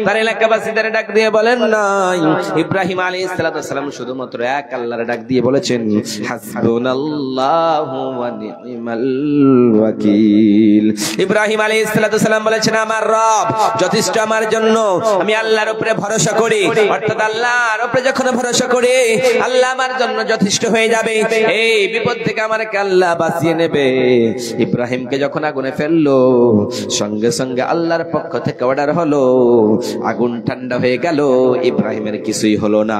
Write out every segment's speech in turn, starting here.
তার এলাকাবাসীদের ডাক দিয়ে বলেন নাই, ইব্রাহিম আলাইহিস সালাম শুধুমাত্র এক আল্লাহর ডাক দিয়ে বলেছেন হাসবুনাল্লাহু ওয়া নি'মাল ওয়াকিল। ইব্রাহিম আলাইহিস সালাম বলেছেন আমার রব যথেষ্ট আমার জন্য, আমি আল্লাহর উপরে ভরসা করি, অর্থাৎ আল্লাহর উপরে যখন ভরসা করি আল্লাহ আমার জন্য যথেষ্ট হয়ে যাবে, এই বিপদ থেকে আমাকে আল্লাহ বাঁচিয়ে নেবে। ইব্রাহিমকে যখন আগুনে ফেললো সঙ্গে সঙ্গে আল্লাহর পক্ষ থেকে অর্ডার হলো, আগুন ঠান্ডা হয়ে গেল, ইব্রাহিমের কিছুই হলো না।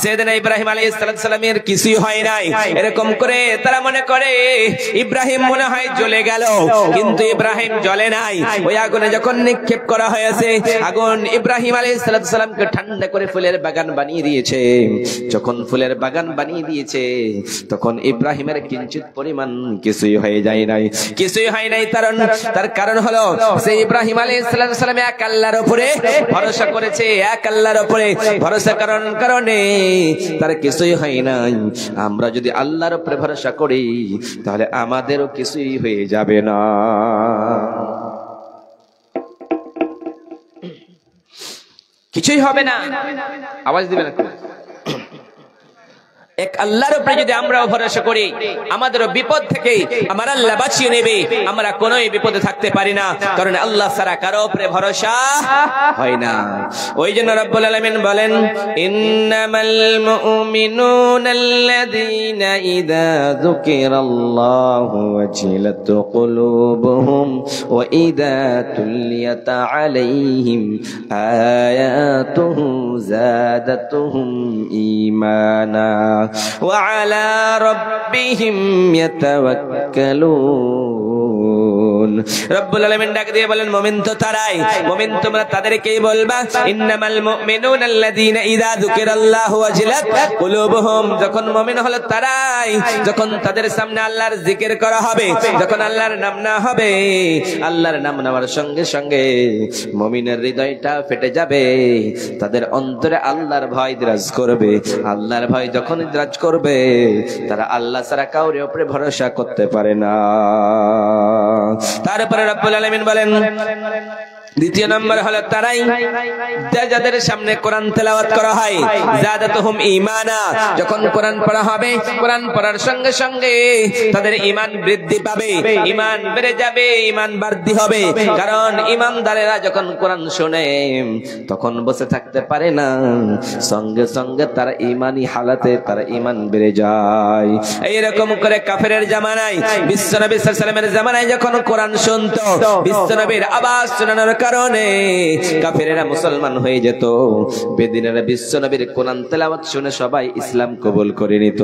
সেদিন ইব্রাহিম আলাইহিস সালামের কিছুই হয় নাই। এরকম করে তারা মনে করে ইব্রাহিম মনে হয় জ্বলে গেল, কিন্তু ইব্রাহিম জ্বলে নাই। ওই আগুনে যখন নিক্ষেপ করা হয়েছে, আগুন ইব্রাহিম আলাইহিস সালামকে ঠান্ডা করে ফুলের বাগান বানিয়ে দিয়েছে। যখন ফুলের বাগান বানিয়ে দিয়েছে তখন ইব্রাহিমের কিঞ্চিত পরিমাণ কিছুই হয়ে যায় নাই, কিছুই হয় নাই। তার কারণ হলো যে ইব্রাহিম আলাইহিস সালাম এক আল্লাহর উপরে ভরসা করেছে, এক আল্লাহর উপরে ভরসা করার কারণে তার কিছুই হয় নাই। আমরা যদি আল্লাহর উপরে ভরসা করি তাহলে আমাদেরও কিছুই হয়ে যাবে না। কিছুই হবে না, আওয়াজ দিবেন না। এক আল্লাহর উপরে যদি আমরাও ভরসা করি আমাদেরও বিপদ থেকে আমার আল্লাহ বাঁচিয়ে নেবে, আমরা কোনো বিপদে থাকতে পারি না, কারণ আল্লাহ ছাড়া কারো উপরে ভরসা হয় না। ওই জন্য রব্বুল আলামিন বলেন ইন্নামাল মুমিনুনাল্লাযীনা ইযা যুকিরাল্লাহু ওয়াজিলাত কুলুবুহুম ওয়া ইযা তুলিয়াত আলাইহিম আয়াতুহু যাদাতুহুম ঈমানা وعلى ربهم يتوكلون। রব্বুল আলামিন ডাক দিয়ে বলেন মুমিন তো তারাই, মুমিন তোমরা তাদেরকেই বলবা ইন্নামাল মুমিনুনা আল্লাযীনা ইযা যুকিরাল্লাহু ওয়াজিলাত কুলুবুহুম। যখন মুমিন হলো তারাই যখন তাদের সামনে আল্লাহর জিকির করা হবে, যখন আল্লাহর নাম না হবে, আল্লাহর নাম নেওয়ার সঙ্গে সঙ্গে মুমিনের হৃদয়টা ফেটে যাবে, তাদের অন্তরে আল্লাহর ভয় বিরাজ করবে। আল্লাহর ভয় যখন বিরাজ করবে তারা আল্লাহ ছাড়া কাউর উপরে ভরসা করতে পারে না। তারপরে রব্বুল আলামিন বলেন দ্বিতীয় নম্বর হলো তারাই যাদের সামনে কোরআন তেলাওয়াত করা হয় যাদাতুহুম ঈমানা। যখন কোরআন পড়া হবে, কোরআন পড়ার সঙ্গে সঙ্গে তাদের ঈমান বৃদ্ধি পাবে, ঈমান বেড়ে যাবে, ঈমান বৃদ্ধি হবে। কারণ ঈমানদারেরা যখন কোরআন শুনে তখন বসে থাকতে পারে না, সঙ্গে সঙ্গে তারা ঈমানি হালাতে তারা ঈমান বেড়ে যায়। এইরকম করে কাফেরের জামানায়, বিশ্বনবী সাল্লাল্লাহু আলাইহি ওয়াসাল্লামের জামানায় যখন কোরআন শুনতো, বিশ্বনবীর আওয়াজ শোনানোর কারণে কাফেরেরা মুসলমান হয়ে যেত। বেদিনেরা বিশ্বনবীর কোরআন তেলাওয়াত শুনে সবাই ইসলাম কবুল করে নিত।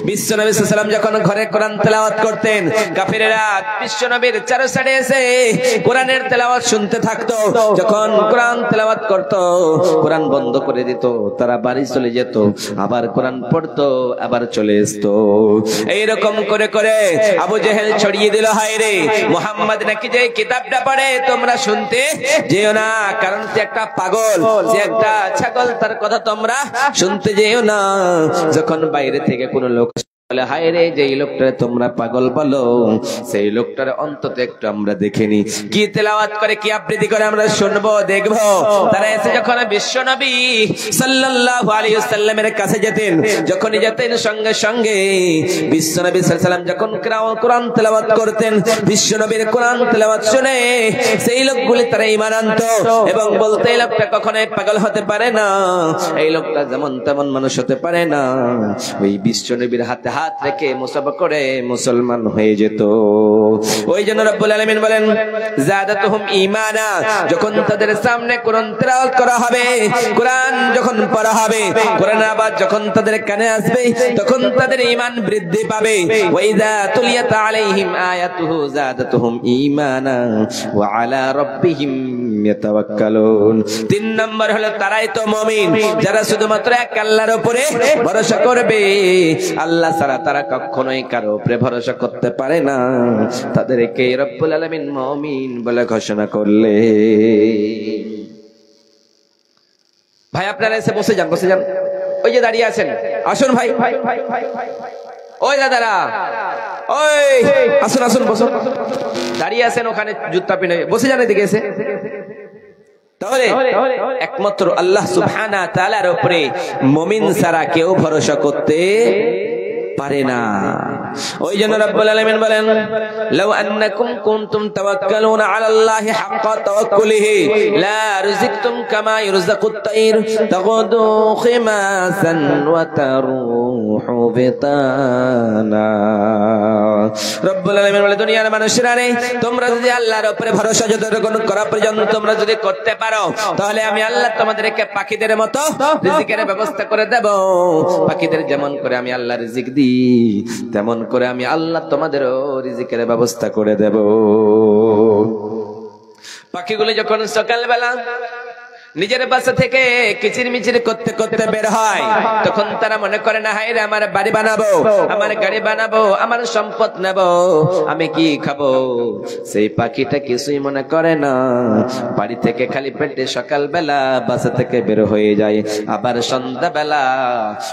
বিশ্বনবী সাল্লাল্লাহু আলাইহি ওয়াসাল্লাম যখন ঘরে কোরআন তেলাওয়াত করতেন, কাফেরেরা বিশ্বনবীর চারো সাইডে এসে কোরআনের তেলাওয়াত শুনতে থাকতো। যখন কোরআন তেলাওয়াত করত, কোরআন বন্ধ করে দিত, তারা বাড়ি চলে যেত, আবার কোরআন পড়তো, আবার চলে আসতো। এইরকম করে করে আবু জেহেল ছড়িয়ে দিল, হায় রে মুহাম্মদ নাকি যে কিতাবটা পড়ে তোমরা শুনতে যেও না, কারণ সে একটা পাগল, সে একটা ছাগল, তার কথা তোমরা শুনতে যেও না। যখন বাইরে থেকে কোনো লোক বলে হায় রে যে লোকটা তোমরা পাগল বলো, সেই লোকটার অন্তত একটু আমরা দেখেনি, কি তেলাওয়াত করে, কি আবৃত্তি করে, আমরা শুনবো, দেখবো। তারা এসে যখন বিশ্বনবী সাল্লাল্লাহু আলাইহি ওয়াসাল্লামের কাছে যেতেন, যখনই যেতেন সঙ্গে সঙ্গে বিশ্বনবী সাল্লাল্লাহু আলাইহি ওয়াসাল্লাম যখন কোরআন তেলাওয়াত করতেন, বিশ্বনবীর কোরআন তেলাওয়াত শুনে সেই লোকগুলি তারা ঈমান আনতো এবং বলতে এই লোকটা কখনোই পাগল হতে পারে না, এই লোকটা যেমন তেমন মানুষ হতে পারে না। ওই বিশ্বনবীর হাতে হাত রেখে মুসাফা করে মুসলমান হয়ে যেত। ওই জন্য রব্বুল আলামিন বলেন যাদাতুহুম ঈমানা। যখন তাদের সামনে কোরআন তেলাওয়াত করা হবে, কোরআন যখন পড়া হবে, কোরআন আবার যখন তাদের কানে আসবে, তখন তাদের ঈমান বৃদ্ধি পাবে। ওয়া ইযা তুলিয়াত আলাইহিম আয়াতুহু যাদাতুহুম ঈমানা ওয়া আলা রাব্বিহিম ইয়াতাওয়াক্কালুন। তিন নম্বর হলো তারাই তো মুমিন যারা শুধুমাত্র এক আল্লাহর উপরে ভরসা করবে, আল্লাহ ছাড়া তারা কখনোই কারো উপরে ভরসা করতে পারে না। তাদেরকে রব্বুল আলামিন মুমিন বলে ঘোষণা করলে। ভাই আপনারা এসে বসে যান, বসে যান, ওই যে দাঁড়িয়ে আছেন, আসুন ভাই, ওই দাদারা, ওই আসুন আসুন বসুন, দাঁড়িয়ে আছেন ওখানে জুতা পিনে, বসে যান এদিকে এসে। তাহলে একমাত্র আল্লাহ সুবহানাহু ওয়া তাআলার উপরে মুমিন ছাড়া কেউ ভরসা করতে পারে না। ওই জন্য রব্বুল আলামিন বলেন, লাউ আন্নাকুম কুনতুম তাওয়াক্কালুনা আলাল্লাহি হাক্কা তাওয়াক্কুলিহি লা রুজিকতুম কামা ইরযাকুত তাইর তাগুদু খিমাসান ওয়া তারুহু বিতানা। রব্বুল আলামিন বলে, দুনিয়ার মানুষেরা রে, তোমরা যদি আল্লাহর উপরে ভরসা যতটুকু করা পর্যন্ত তোমরা যদি করতে পারো, তাহলে আমি আল্লাহ তোমাদেরকে পাখিদের মতো রিজিকের ব্যবস্থা করে দেব। পাখিদের যেমন করে আমি আল্লাহ রিজিক দিই, তেমন করে আমি আল্লাহ তোমাদেরও রিজিকের ব্যবস্থা করে দেব। পাখিগুলো যখন সকালবেলা নিজের বাসা থেকে কিচির মিচির করতে করতে বের হয়, তখন তারা মনে করে না, হায় রে আমার বাড়ি বানাবো, আমার গাড়ি বানাবো, আমার সম্পদ নেব, আমি কি খাবো। সেই পাখিটা কিছুই মনে করে না, বাড়ি থেকে খালি পেটে সকালবেলা বাসা থেকে বের হয়ে যায়, আবার সন্ধ্যাবেলা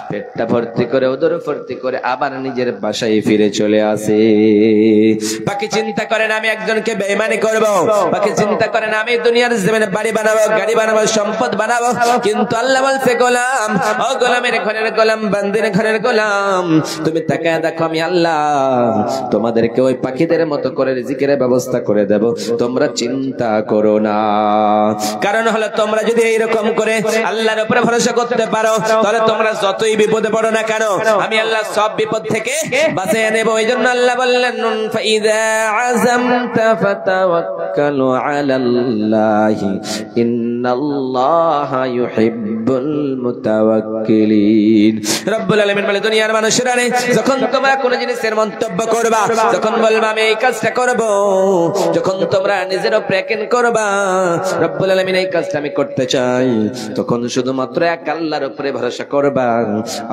পেটটা ভর্তি করে উদর ভর্তি করে আবার নিজের বাসায় ফিরে চলে আসে। পাখি চিন্তা করে না আমি একজনকে বেঈমানি করব, পাখি চিন্তা করে না আমি দুনিয়ার জমিনে বাড়ি বানাবো, গাড়ি বানাবো, সম্পদ বানাবো। কিন্তু আল্লাহ বলছে, গোলাম, ও গোলামের ঘরের গোলাম, বান্দির ঘরের গোলাম, তুমি তাকায় দেখো আমি আল্লাহ তোমাদেরকে ওই পাখিদের মতো করে রিজিকের ব্যবস্থা করে দেব, তোমরা চিন্তা করো না। কারণ হলো তোমরা যদি এইরকম করে আল্লাহর উপরে ভরসা করতে পারো, তাহলে তোমরা যতই বিপদে পড়ো না কেন, আমি আল্লাহ সব বিপদ থেকে বাঁচিয়ে নেব। এই জন্য আল্লাহ বললেন, ফাইযা আযামতা ফাতাওয়াক্কালু আলাল্লাহি ইন্নাল্লাহা ইউহিব্বুল মুতাওয়াক্কিলিন। রব্বুল আলামিন বলে, দুনিয়ার মানুষেরা রে, যখন তোমরা কোন জিনিসের মন্তব্য করবা, যখন বলবা আমি এই কাজটা করব, যখন তোমরা নিজের উপরে ইয়াকিন করবা রব্বুল আলামিন এই কাজটা আমি করতে চাই, তখন শুধুমাত্র এক আল্লাহর উপরে ভরসা করবা।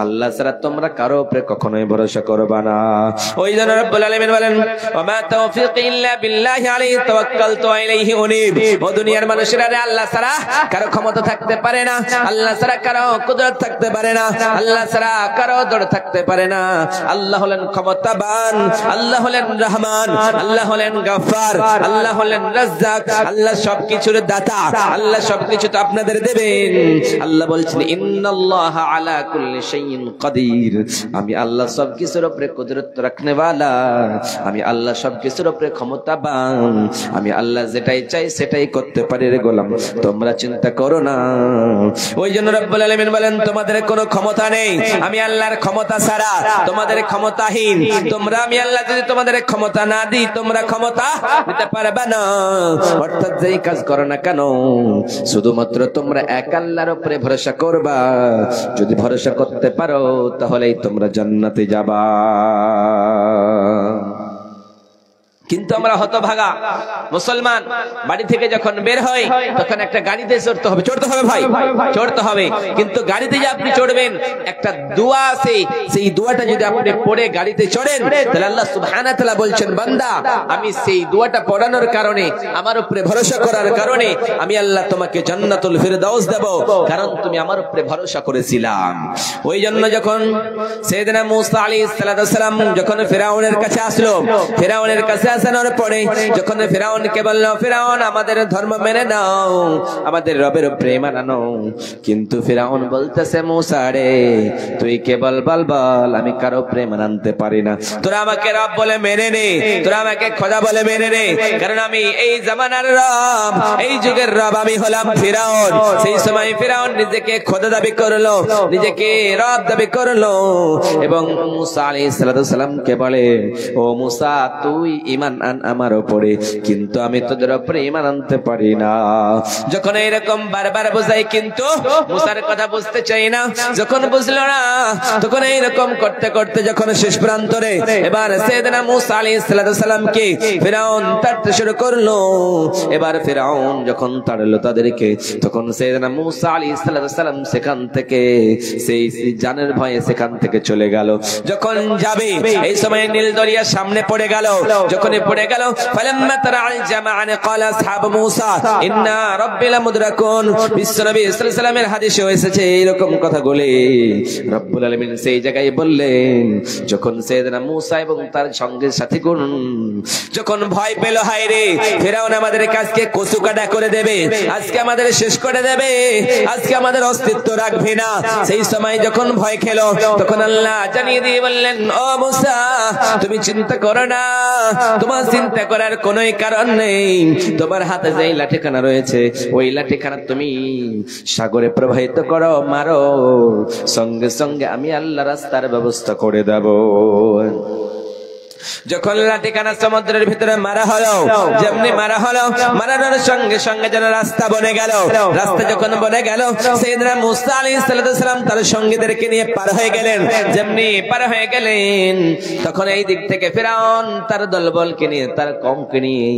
আল্লাহ ছাড়া তোমরা কারো উপরে কখনোই ভরসা করবা না। ওই জন্য রব্বুল আলামিন বলেন, ওয়া মা তাওফীকি ইল্লা বিল্লাহি আলাইহি তাওয়াক্কালতু ওয়া ইলাইহি উনীব। ও দুনিয়ার মানুষেরা রে, আল্লাহ ছাড়া কারো ক্ষমতা থাকতে পারে না, আল্লাহ ছাড়া কারো কুদরত থাকতে পারে না, আল্লাহ ছাড়া কারো দর থাকতে পারে না। আল্লাহ হলেন ক্ষমতাবান, আল্লাহ হলেন রহমান, আল্লাহ হলেন গফফার, আল্লাহ হলেন রাজ্জাক, আল্লাহ সবকিছুর দাতা, আল্লাহ সবকিছু তো আপনাদের দেবেন। আল্লাহ বলছেন, ইন্নাল্লাহা আলা কুল্লি শাইইন কাদির। আমি আল্লাহ সবকিছুর উপরে কুদরত রাখনে ওয়ালা, আমি আল্লাহ সবকিছুর উপরে ক্ষমতাবান, আমি আল্লাহ যেটাই চাই সেটাই করতে পারি রে গোলাম, তোমরা চিন্তা করো না। ওই জন্য রব্বুল আলামিন বলেন, তোমাদের কোনো ক্ষমতা নেই, আমি আল্লাহর ক্ষমতা ছাড়া তোমাদের ক্ষমতাহীন। তোমরা, আমি আল্লাহ যদি তোমাদের ক্ষমতা না দিই, তোমরা ক্ষমতা নিতে পারবে না। অর্থাৎ যেই কাজ করো না কেন, শুধুমাত্র তোমরা এক আল্লাহর উপরে ভরসা করবা। যদি ভরসা করতে পারো, তাহলেই তোমরা জান্নাতে যাবা। কিন্তু আমরা হতভাগা মুসলমান, বাড়ি থেকে যখন বের হই তখন একটা গাড়িতে চড়তে হবে, চড়তে হবে ভাই, চড়তে হবে। কিন্তু গাড়িতে যে আপনি চড়বেন, একটা দোয়া আছে, সেই দোয়াটা যদি আপনি পড়ে গাড়িতে চড়েন, তাহলে আল্লাহ সুবহানাহু ওয়া তাআলা বলছেন, বান্দা আমি সেই দোয়াটা পড়ানোর কারণে, আমার উপরে ভরসা করার কারণে আমি আল্লাহ তোমাকে জান্নাতুল ফিরদাউস দেব, কারণ তুমি আমার উপরে ভরসা করেছিলাম। ওই জন্য যখন সাইয়েদনা মূসা আলাইহিস সালাম যখন ফিরাউনের কাছে আসলো, ফিরাউনের কাছে আসানোর পরে যখন ফিরাউনকে বলল, ফিরাউন আমাদের ধর্ম মেনে নাও, আমাদের রবের উপরে ঈমান আনো। কিন্তু ফিরাউন বলতেছে, মূসা রে তুই কেবল বল, আমি কারো উপরে ঈমান আনতে পারি না, তোরা আমাকে রব বলে মেনে নে, তোরা আমাকে খোদা বলে মেনে নে, কারণ আমি এই জামানার রব, এই যুগের রব আমি হলাম ফিরাউন। সেই সময় ফিরাউন নিজেকে খোদা দাবি করলো, নিজেকে রব দাবি করলো, এবং মূসা আলাইহিস সালামকে বলে, ও মূসা তুই ঈমান আন আমার উপরে, কিন্তু আমি তোদের উপরে ঈমান আনতে পারি না। যখন এরকম বারবার বোঝাই, কিন্তু মূসার কথা বুঝতে চাই না। যখন বুঝলো না, তখন এইরকম করতে করতে যখন শেষ প্রান্তরে এবার সাইয়েদনা মূসা আলাইহিস সালামকে ফিরাউন তাড়তে শুরু করলো। এবার ফিরাউন যখন তাড়লো তাদেরকে, তখন সাইয়েদনা মূসা আলাইহিস সালাম সেখান থেকে, সেই জানের ভয়ে সেখান থেকে চলে গেল। যখন যাবে, এই সময় নীল দরিয়ার সামনে পড়ে গেল। যখন ফিরাউনে পড়ে গেল ফালাম্মা তারাল জামাআন ক্বালা আসহাবু মূসা ইন্না রাব্বিল মুদরাকুন বিশ্বনবী সাল্লাল্লাহু আলাইহি ওয়াসাল্লামের হাদিসে এসেছে এরকম কথা বলে রব্বুল আলামিন সেই জায়গায় বললেন যখন সাইয়েদনা মূসা এবং তার সঙ্গে সাথীগণ যখন ভয় পেল হায় রে ফিরাউন আমাদের কাজকে কচু কাটা করে দেবে আজকে আমাদের শেষ করে দেবে আজকে আমাদের অস্তিত্ব রাখবে না সেই সময় যখন ভয় খেলো তখন আল্লাহ জানিয়ে দিয়ে বললেন ও মূসা তুমি চিন্তা করো না তোমার চিন্তা করার কোনো কারণ নেই তোমার হাতে যেই লাঠিখানা রয়েছে ওই লাঠিখানা তুমি সাগরে প্রবাহিত করো মারো সঙ্গে সঙ্গে আমি আল্লাহ রাস্তার ব্যবস্থা করে দেব যখন লাঠিখানা সমুদ্রের ভিতরে মারা হলো যেমনি মারা হলো মারানোর সঙ্গে সঙ্গে যেন রাস্তা বনে গেল রাস্তা যখন বনে গেল সাইয়েদনা মূসা আলাইহিস সালাম তার সঙ্গীদেরকে নিয়ে পার হয়ে গেলেন যেমনি পার হয়ে গেলেন তখন এই দিক থেকে ফিরাউন তার দলবলকে নিয়ে তার কওমকে নিয়ে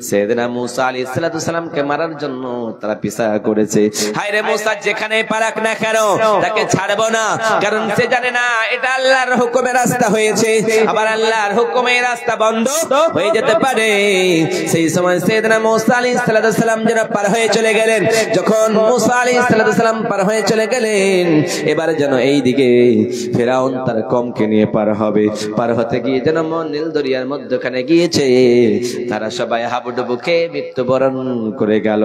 সাইয়েদনা মূসা আলাইহিস সালামকে মারার জন্য তারা পিছা করেছে হায় রে মূসা যেখানে পারাক না কেন তাকে ছাড়বো না কারণ সে জানে না এটা আল্লাহর হুকুমের রাস্তা হয়েছে আবার আল্লাহর হুকুমে রাস্তা বন্ধ হয়ে যেতে পারে সেই সময় সাইয়েদনা মূসা আলাইহিস সালাম যেন পার হয়ে চলে গেলেন যখন মূসা আলাইহিস সালাম পার হয়ে চলে গেলেন এবারে যেন এই দিকে ফিরাউন তার কওমকে নিয়ে পার হবে পার হতে গিয়ে যেন নীল দরিয়ার মধ্যখানে গিয়েছে তারা সবাই হাবুডুবু খেয়ে মৃত্যুবরণ করে গেল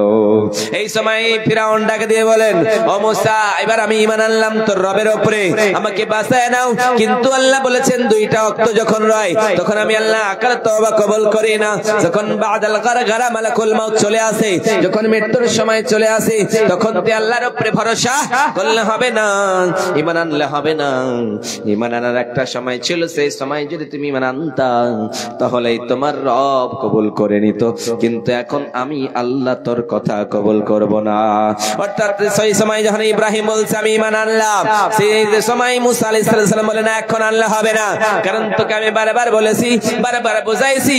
এই সময় ফিরাউন ডাক দিয়ে বলেন ও মূসা এবার আমি ঈমান আনলাম তোর রবের উপরে আমাকে বাঁচায় নাও কিন্তু আল্লাহ বলেছেন দুইটা ওয়াক্ত যখন রয় তখন আমি আল্লাহ কার তওবা কবুল করি না যখন বাদাল গারগারা মালাকুল মাউত চলে আসে যখন মৃত্যুর সময় চলে আসে তখন তুই আল্লাহর উপরে ভরসা করলে হবে না ঈমান আনলে হবে না ঈমান আনার একটা সময় ছিল সেই সময় যদি তুমি ঈমান আনতা তাহলেই তোমার রব কবুল করে নিত কিন্তু এখন আমি আল্লাহ তোর কথা কবুল করব না অর্থাৎ সেই সময় যখন ইব্রাহিম বলছে আমি ঈমান আনলাম সেই সময় মূসা আলাইহিস সালাম বলেন এখন আল্লাহ হবে না কারণ তোকে আমি বারবার বলেছি বারবার বোঝাইছি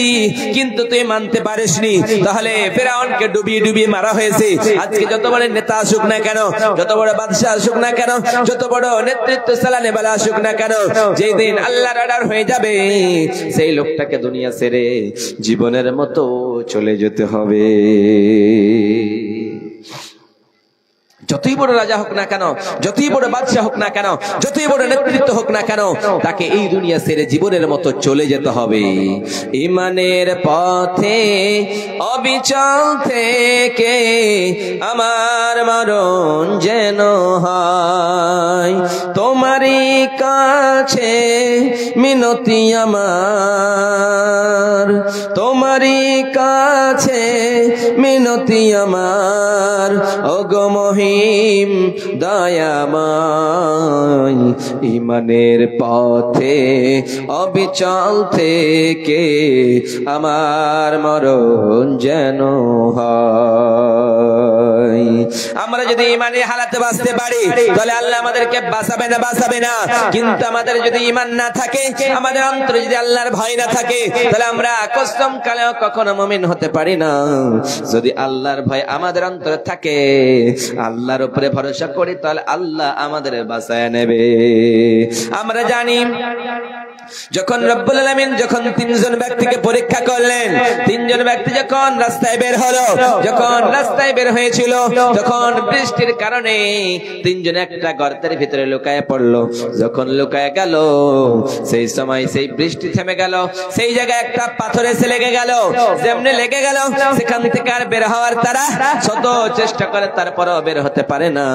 কিন্তু তুই মানতে পারিসনি তাহলে ফিরাউনকে ডুবিয়ে ডুবিয়ে মারা হয়েছে আজকে যত বড় নেতা আসুক না কেন যত বড় বাদশা আসুক না কেন যত বড় নেতৃত্ব চালানে वाला আসুক না কেন যেই দিন আল্লাহর অর্ডার হয়ে যাবে সেই লোকটাকে দুনিয়া ছেড়ে জীবনের মতো চলে যেতে হবে যতই বড় রাজা হোক না কেন যতই বড় বাদশা হোক না কেন যতই বড় নেতৃত্ব হোক না কেন তাকে এই দুনিয়া ছেড়ে জীবনের মতো চলে যেতে হবে ঈমানের পথে অবিচল থেকে আমার মরণ যেন হয় তোমারই কাছে মিনতি আমার তোমারই কাছে মিনতি আমার ওগো মহিম দয়াময় ঈমানের পথে অবিচল থেকে আমার মরণ যেন হয় আমরা যদি ঈমানের হালাতে বাঁচতে পারি তাহলে আল্লাহ আমাদেরকে বাঁচাবে না কিন্তু আমাদের যদি ঈমান না থাকে আমাদের অন্তরে যদি আল্লাহর ভয় না থাকে তাহলে আমরা কসম কালেও কখনো মুমিন হতে পারি না যদি আল্লাহর ভয় আমাদের অন্তরে থাকে আল্লাহর উপরে ভরসা করি তাহলে আল্লাহ আমাদের বাঁচায় নেবে আমরা জানি যখন রব্বুল আলামিন যখন তিনজন ব্যক্তিকে পরীক্ষা করলেন তিনজন ব্যক্তি যখন রাস্তায় বের হলো যখন রাস্তায় বের হয়েছিল তখন বৃষ্টির কারণে তিনজন একটা গর্তের ভিতরে লুকায়ে পড়লো যখন লুকায়ে গেল সেই সময় সেই বৃষ্টি থেমে গেল সেই জায়গায় একটা পাথর এসে লেগে গেল যেমনি লেগে গেল সেখান থেকে আর বের হওয়ার তারা শত চেষ্টা করে তারপরও বের হতে পারে না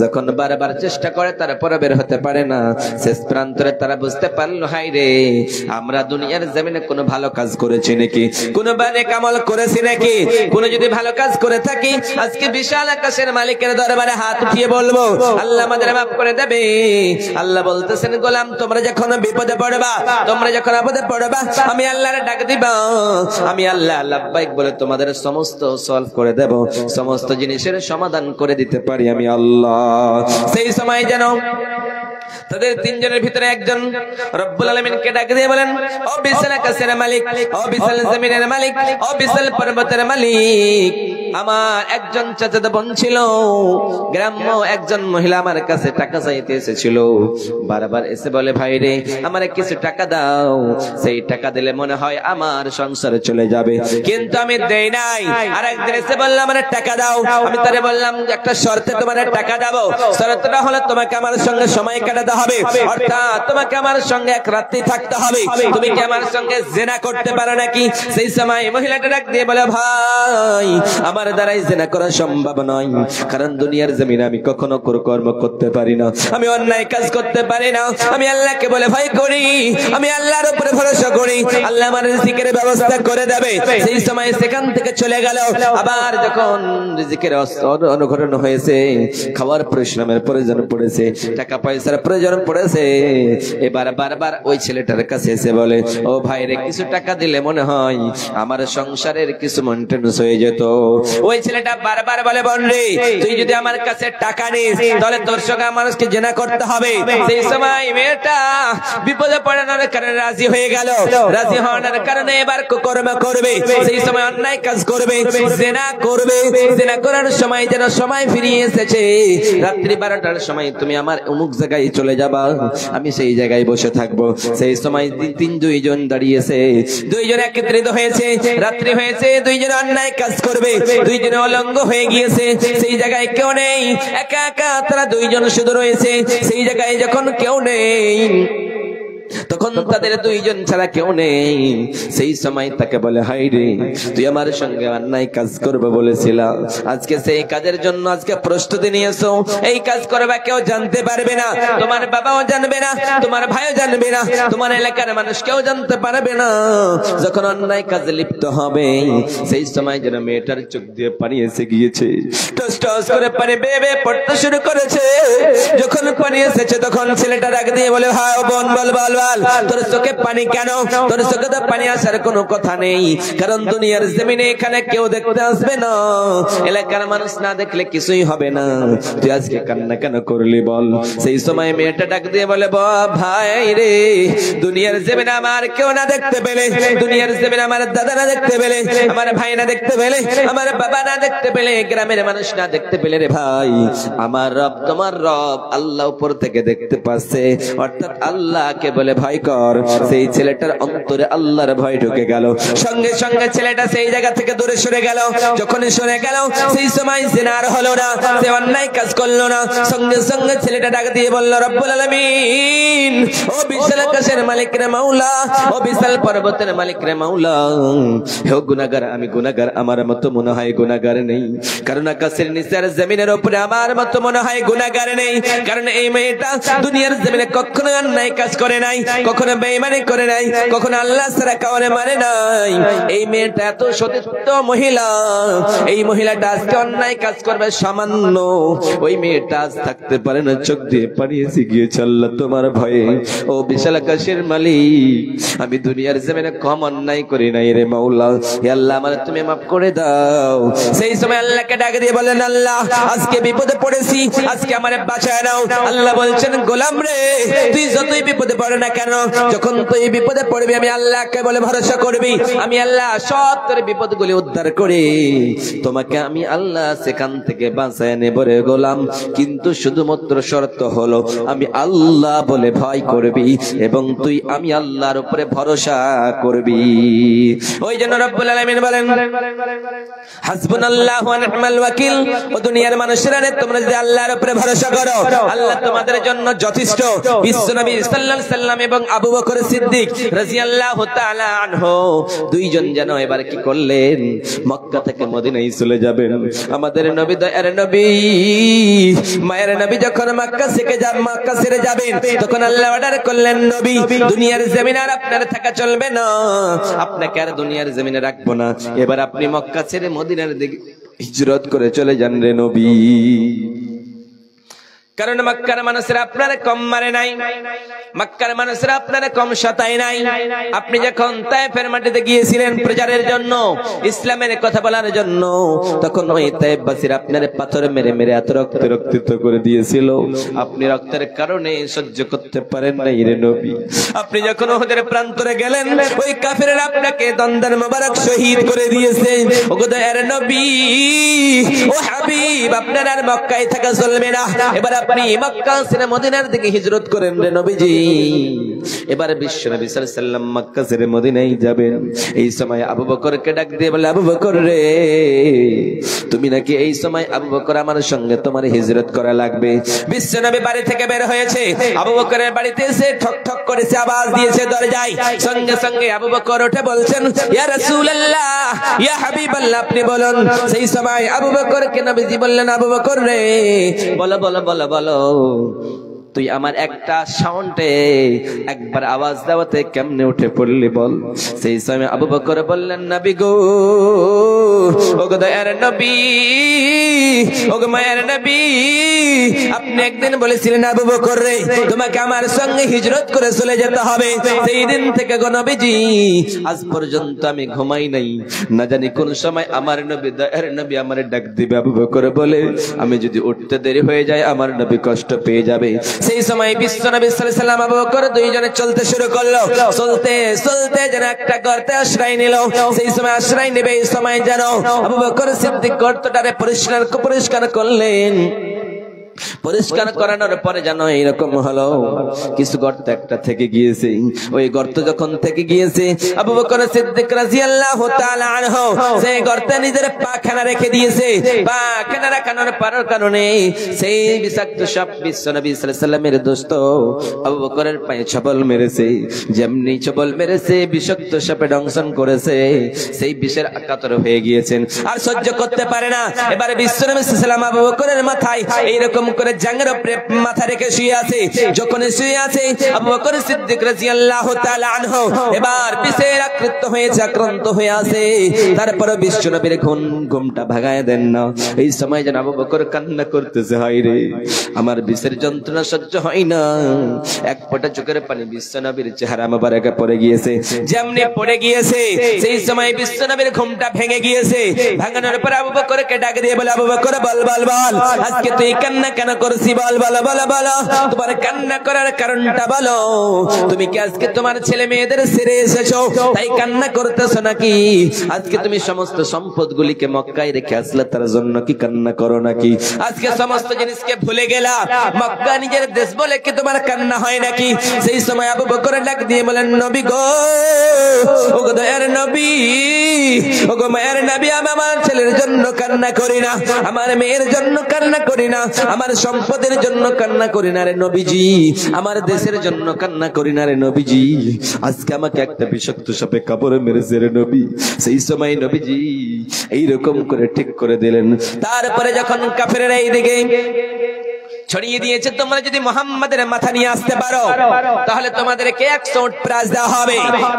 যখন বারবার চেষ্টা করে তারপরও বের হতে পারে না শেষ প্রান্তরে তারা বুঝতে পারলো হায় রে আমরা দুনিয়ার জমিনে কোনো ভালো কাজ করেছি নাকি কোনো নেক আমল করেছি নাকি কোনো যদি ভালো কাজ করে থাকি আজকে বিশাল আকাশের মালিকের দরবারে হাত উঠিয়ে বলবো আল্লাহ আমাদের মাফ করে দেবে আল্লাহ বলতেছেন গোলাম তোমরা যখন বিপদে পড়বা তোমরা যখন আপদে পড়বা আমি আল্লাহর ডাক দিবা আমি আল্লাহ লাব্বাইক বলে তোমাদের সমস্ত সলভ করে দেব সমস্ত জিনিসের সমাধান করে দিতে পারি আমি আল্লাহ সেই সময় যেন তাদের তিনজনের ভিতরে একজন রব্বুল আলামিনকে ডাক দিয়ে বলেন ও বিশাল আকাশের মালিক ও বিশাল জমিনের মালিক ও বিশাল পর্বতের মালিক আমার একজন চাচাতো বোন ছিল, গ্রাম্য একজন মহিলা আমার কাছে টাকা চাইতে এসেছিল। বারবার এসে বলে, ভাই রে আমার কিছু টাকা দাও, সেই টাকা দিলে মনে হয় আমার সংসারে চলে যাবে, কিন্তু আমি দেই নাই। আর একদিন এসে বললাম আমার টাকা দাও, আমি তারে বললাম একটা শর্তে তোমার টাকা দেবো, শর্তটা হলো তোমাকে আমার সঙ্গে সময় কাটাতে হবে, অর্থাৎ তোমাকে আমার সঙ্গে এক রাত্রি থাকতে হবে। তুমি কি আমার সঙ্গে জিনা করতে পারো নাকি? সেই সময় মহিলাটা ডাক দিয়ে বলে, ভাই আমার দ্বারাই জিনা করা সম্ভব নয়, কারণ দুনিয়ার জমিনে আমি কখনো কর্ম করতে পারি না, আমি অন্যায় কাজ করতে পারি না, আমি আল্লাহকে বলে ভয় করি, আমি আল্লাহর উপরে ভরসা করি, আল্লাহ আমার রিজিকের ব্যবস্থা করে দেবে। সেই সময় সেখান থেকে চলে গেল। আবার যখন রিজিকের অনুঘটন হয়েছে, খাওয়ার পরিশ্রমের প্রয়োজন পড়েছে, টাকা পয়সার প্রয়োজন পড়েছে, এবার বারবার ওই ছেলেটার কাছে এসে বলে, ও ভাই রে কিছু টাকা দিলে মনে হয় আমার সংসারের কিছু মেইনটেনেন্স হয়ে যেত। ওই ছেলেটা বারবার বলে, বোন রে তুই যদি আমার কাছে টাকা নিস তাহলে তোর সঙ্গে মানুষকে জেনা করতে হবে। সেই সময় মেয়েটা বিপদে পড়ানোর কারণে রাজি হয়ে গেল। রাজি হওয়ার কারণে এবার কর্ম করবে, সেই সময় অন্যায় কাজ করবে, জেনা করবে। জেনা করার সময় যেন সময় ফিরিয়ে এসেছে, রাত্রি 12টার সময় তুমি আমার অমুক জায়গায় চলে যাবা, আমি সেই জায়গায় বসে থাকবো। সেই সময় দুইজন দাঁড়িয়েছে, দুইজন একত্রিত হয়েছে, রাত্রি হয়েছে, দুইজন অন্যায় কাজ করবে, দুইজনে অলঙ্গ হয়ে গিয়েছে। সেই জায়গায় কেউ নেই, একা একা তারা দুইজন শুধু রয়েছে। সেই জায়গায় যখন কেউ নেই, তখন তাদের দুইজন ছাড়া কেউ নেই। সেই সময় তাকে বলে, হাই রে তুই আমার সঙ্গে অন্যায় কাজ করবে বলেছিলাম, আজকে সেই কাজের জন্য আজকে প্রস্তুতি নিয়েছো, এই কাজ করবে কেউ জানতে পারবে না, তোমার বাবাও জানবে না, তোমার ভাইও জানবে না, তোমার এলাকার মানুষ কেউ জানতে পারবে না। যখন অন্যায় কাজে লিপ্ত হবে, সেই সময় যেন মেয়েটার চোখ দিয়ে পানি এসে গিয়েছে, টস টস করে পানি বেয়ে বেয়ে পড়তে শুরু করেছে। যখন পানি এসেছে তখন ছেলেটা ডাক দিয়ে বলে, ভাই বোন বল বল তোর চোখে পানি কেন? তোর চোখে তো পানি আসার কোনো কথা নেই, কারণ দুনিয়ার জমিনে এখানে কেউ দেখতে আসবে না, এলাকার মানুষ না দেখলে কিছুই হবে না, তুই আজকে কান্না কেন করলি বল? সেই সময় মেয়েটা ডাক দিয়ে বলে, ভাই রে দুনিয়ার জমিনে আমার কেউ না দেখতে পেলে, দুনিয়ার জমিনে আমার দাদা না দেখতে পেলে, আমার ভাই না দেখতে পেলে, আমার বাবা না দেখতে পেলে, গ্রামের মানুষ না দেখতে পেলে রে ভাই, আমার রব তোমার রব আল্লাহ উপর থেকে দেখতে পাচ্ছে, অর্থাৎ আল্লাহকে বলে ভয় কর। সেই ছেলেটার অন্তরে আল্লাহর ভয় ঢুকে গেল, সঙ্গে সঙ্গে ছেলেটা সেই জায়গা থেকে দূরে সরে গেল। যখন সরে গেল সেই সময় জিনার হলো না, সে অন্যায় কাজ করলো না। সঙ্গে সঙ্গে ছেলেটা ডাক দিয়ে বলল, রব্বুল আলামিন, ও বিশাল আকাশের মালিক রে মাওলা, ও বিশাল পর্বতের মালিক রে মাওলা, হে গুনাহগার আমি গুনাহগার, আমার মতো মনে হয় গুনাহগার নেই, কারণ আকাশের নিচের জমিনের উপরে আমার মতো মনে হয় গুনাহগার নেই, কারণ এই মেয়েটা দুনিয়ার জমিনে কখনো অন্যায় কাজ করে নাই, কখনো বেঈমানি করে নাই, কখনো আল্লাহ ছাড়া কাউকে মানে নাই। এই মেয়েটা এত সতীর্থ মহিলা, এই মহিলাটা আজকে অন্যায় কাজ করবে সামান্য, ওই মেয়েটা আজ থাকতে পারে না, চোখ দিয়ে পানি এসে গিয়েছে আল্লাহ তোমার ভয়ে। ও বিশাল আকাশের মালিক, আমি দুনিয়ার জমিনে কম অন্যায় করি নাই রে মাওলা, হে আল্লাহ আমার তুমি মাফ করে দাও। সেই সময় আল্লাহকে ডাক দিয়ে বলেন, আল্লাহ আজকে বিপদে পড়েছি, আজকে আমারে বাঁচায় নাও। আল্লাহ বলছেন, গোলাম রে তুই যতই বিপদে পড়ে না কেন, যখন তুই বিপদে পড়বি আমি আল্লাহকে বলে ভরসা করবি, আমি আল্লাহ সব তোর বিপদগুলি উদ্ধার করে তোমাকে আমি আল্লাহ সেখান থেকে বাঁচায় নেব রে গোলাম, কিন্তু শুধুমাত্র শর্ত হলো আমি আল্লাহ বলে ভয় করবি এবং তুই আমি আল্লাহর উপরে ভরসা করবি। ওই জন্য রব্বুল আলামিন বলেন, হাসবুনাল্লাহু ওয়া নি'মাল ওয়াকিল, ও দুনিয়ার মানুষেরা তোমরা যদি আল্লাহর উপরে ভরসা করো আল্লাহ তোমাদের জন্য যথেষ্ট। বিশ্বনবী সাল্লাল্লাহু আলাইহি সাল্লাম এবং আবু বকর সিদ্দিক রাদিয়াল্লাহু তাআলা আনহু দুইজন যেন এবার কি করলেন, মক্কা থেকে মদিনায় চলে যাবেন। আমাদের নবী দয়ার নবী মায়ের নবী যখন মক্কা ছেড়ে যাবেন তখন আল্লাহ অর্ডার করলেন, নবী দুনিয়ার জমিনে আর আপনার থাকা চলবে না, আপনাকে আর দুনিয়ার জমিনে রাখবো না, এবার আপনি মক্কা ছেড়ে মদিনার দিকে হিজরত করে চলে যান রে নবী। কারণ মক্কার মানুষেরা আপনারা কম মারে নাই, মক্কার মানুষেরা আপনারা কম শতায় নাই। আপনি যখন তায়েফের মাটিতে গিয়েছিলেন প্রচারের জন্য, ইসলামের কথা বলার জন্য, তখন ওই তায়েফবাসীরা আপনার পাথর মেরে মেরে এত রক্তাক্ত করে দিয়েছিল, আপনি রক্তের কারণে সহ্য করতে পারেন নাই রে নবী। আপনি যখন ওদের প্রান্তরে গেলেন, ওই কাফেররা আপনাকে দন্দন মোবারক শহীদ করে দিয়েছে। ওগো দয়ার নবী, ও হাবিব, আপনার আর মক্কায় থাকা চলবে না, এবার আপনি মক্কা ছেড়ে মদিনার দিকে হিজরত করেন রে নবীজি। এবার বিশ্ব নবী সাল্লাল্লাহু আলাইহি ওয়াসাল্লাম মক্কা ছেড়ে মদিনায় যাবেন। এই সময় আবু বকরকে ডাক দিয়ে বলে, আবু বকর রে, তুমি নাকি এই সময় আবু বকর আমার সঙ্গে তোমার হিজরত করা লাগবে। বিশ্ব নবী বাড়ি থেকে বের হয়েছে, আবু বকরের বাড়িতে এসে ঠক ঠক করেছে, আওয়াজ দিয়েছে দরজায়। সঙ্গে সঙ্গে আবু বকর উঠে বলছেন, ইয়া রাসূলুল্লাহ, ইয়া হাবিবাল্লাহ, আপনি বলুন। সেই সময় আবু বকরকে নবীজি বললেন, আবু বকর রে, বলো বলো বলো বলো, তুই আমার একটা সাউন্ডে একবার আওয়াজ দেওয়াতে কেমনে উঠে পড়লি বল। সেই সময় আবু বকর বললেন, নবী গো, ওগো দয়ার নবী, ওগো মায়ের নবী, আপনি একদিন বলেছিলেন আবু বকর রে, তোমাকে আমার সঙ্গে হিজরত করে চলে যেতে হবে। সেই দিন থেকে গো নবীজি আজ পর্যন্ত আমি ঘুমাই নাই, না জানি কোন সময় আমার নবী দয়ার নবী আমার ডাক দিবে আবু বকর বলে, আমি যদি উঠতে দেরি হয়ে যায় আমার নবী কষ্ট পেয়ে যাবে। সেই সময় বিশ্ব নবী সাল্লাল্লাহু আলাইহি ওয়াসাল্লাম আবু বকর দুইজনে চলতে শুরু করলো। চলতে চলতে যেন একটা গর্তে আশ্রয় নিল। সেই সময় আশ্রয় নেবে এই সময় যেন আবু বকর সিদ্দিক গর্তটারে পরিষ্কার করলেন। পরিষ্কার করানোর পরে যেন এরকম হলো, কিছু গর্ত একটা থেকে গিয়েছে। ওই গর্ত যখন থেকে গিয়েছে, আবু বকর সিদ্দিক রাদিয়াল্লাহু তাআলা আনহু সেই গর্তে নিজের পাখানা রেখে দিয়েছে। পাখানা রাখানোর কারণে সেই বিষাক্ত সাপ বিশ্ব নবী সাল্লাল্লাহু আলাইহি ওয়াসাল্লামের দোস্ত আবু বকরের পায়ে ছবল মেরেছে। যেমনি ছবল মেরেছে, বিষাক্ত সাপে দংশন করেছে, সেই বিষের আকাতর হয়ে গিয়েছেন, আর সহ্য করতে পারে না। এবারে বিশ্ব নবী সাল্লাল্লাহু আলাইহি ওয়াসাল্লাম আবু বকরের মাথায় এইরকম করে জাঙ্গের উপরে মাথা রেখে শুয়ে আছে। যখন শুয়ে আছে, আবু বকর সিদ্দিক রাদিয়াল্লাহু তাআলা আনহু এবার বিষের আক্রান্ত হয়ে আছে। তারপর বিশ্ব নবীর ঘুমটা ভাগায় দেন না। এই সময় যেন আবু বকর কান্না করতেছে, হায় রে, আমার বিষের যন্ত্রণা সহ্য হয় না। এক ফোঁটা চোখের পানি বিশ্ব নবীর চেহারা মোবারকে পড়ে গিয়েছে। যেমনি পড়ে গিয়েছে, সেই সময় বিশ্ব নবীর ঘুমটা ভেঙে গিয়েছে। ভাঙানোর পর আবু বকরকে ডাক দিয়ে বলে, আবু বকর বল বল বল, আজকে তুই কান্না কেন করছি বল, বলো বলো বলো, তোমার কান্না করার কারণটা বলো। তুমি কি আজকে তোমার ছেলে মেয়েদের ছেড়ে এসেছো তাই কান্না করতেছো নাকি? আজকে তুমি সমস্ত সম্পদগুলিকে মক্কায় রেখে আসলে তার জন্য কি কান্না করো নাকি? আজকে সমস্ত জিনিসকে ভুলে গেলা, মক্কা নিজের দেশ বলে কি তোমার কান্না হয় নাকি? সেই সময় আবু বকর ডাক দিয়ে বলেন, নবী গো, ওগো দয়ার নবী, ওগো মায়ের নবী, আমি আমার ছেলের জন্য কান্না করি না, আমার মেয়ের জন্য কান্না করি না, আমার সম্পদের জন্য কান্না করি না রে নবীজি, আমার দেশের জন্য কান্না করি না রে নবীজি। আজকে আমাকে একটা বিষাক্ত সাপে কামড়ে মেরেছে রে নবী। সেই সময় নবীজি এইরকম করে ঠিক করে দিলেন। তারপরে যখন কাফেররা এইদিকে ছড়িয়ে দিয়েছে, তোমরা যদি মুহাম্মাদের মাথা নিয়ে আসতে পারো তাহলে তোমাদেরকে 100 উট প্রাইজ দেওয়া হবে।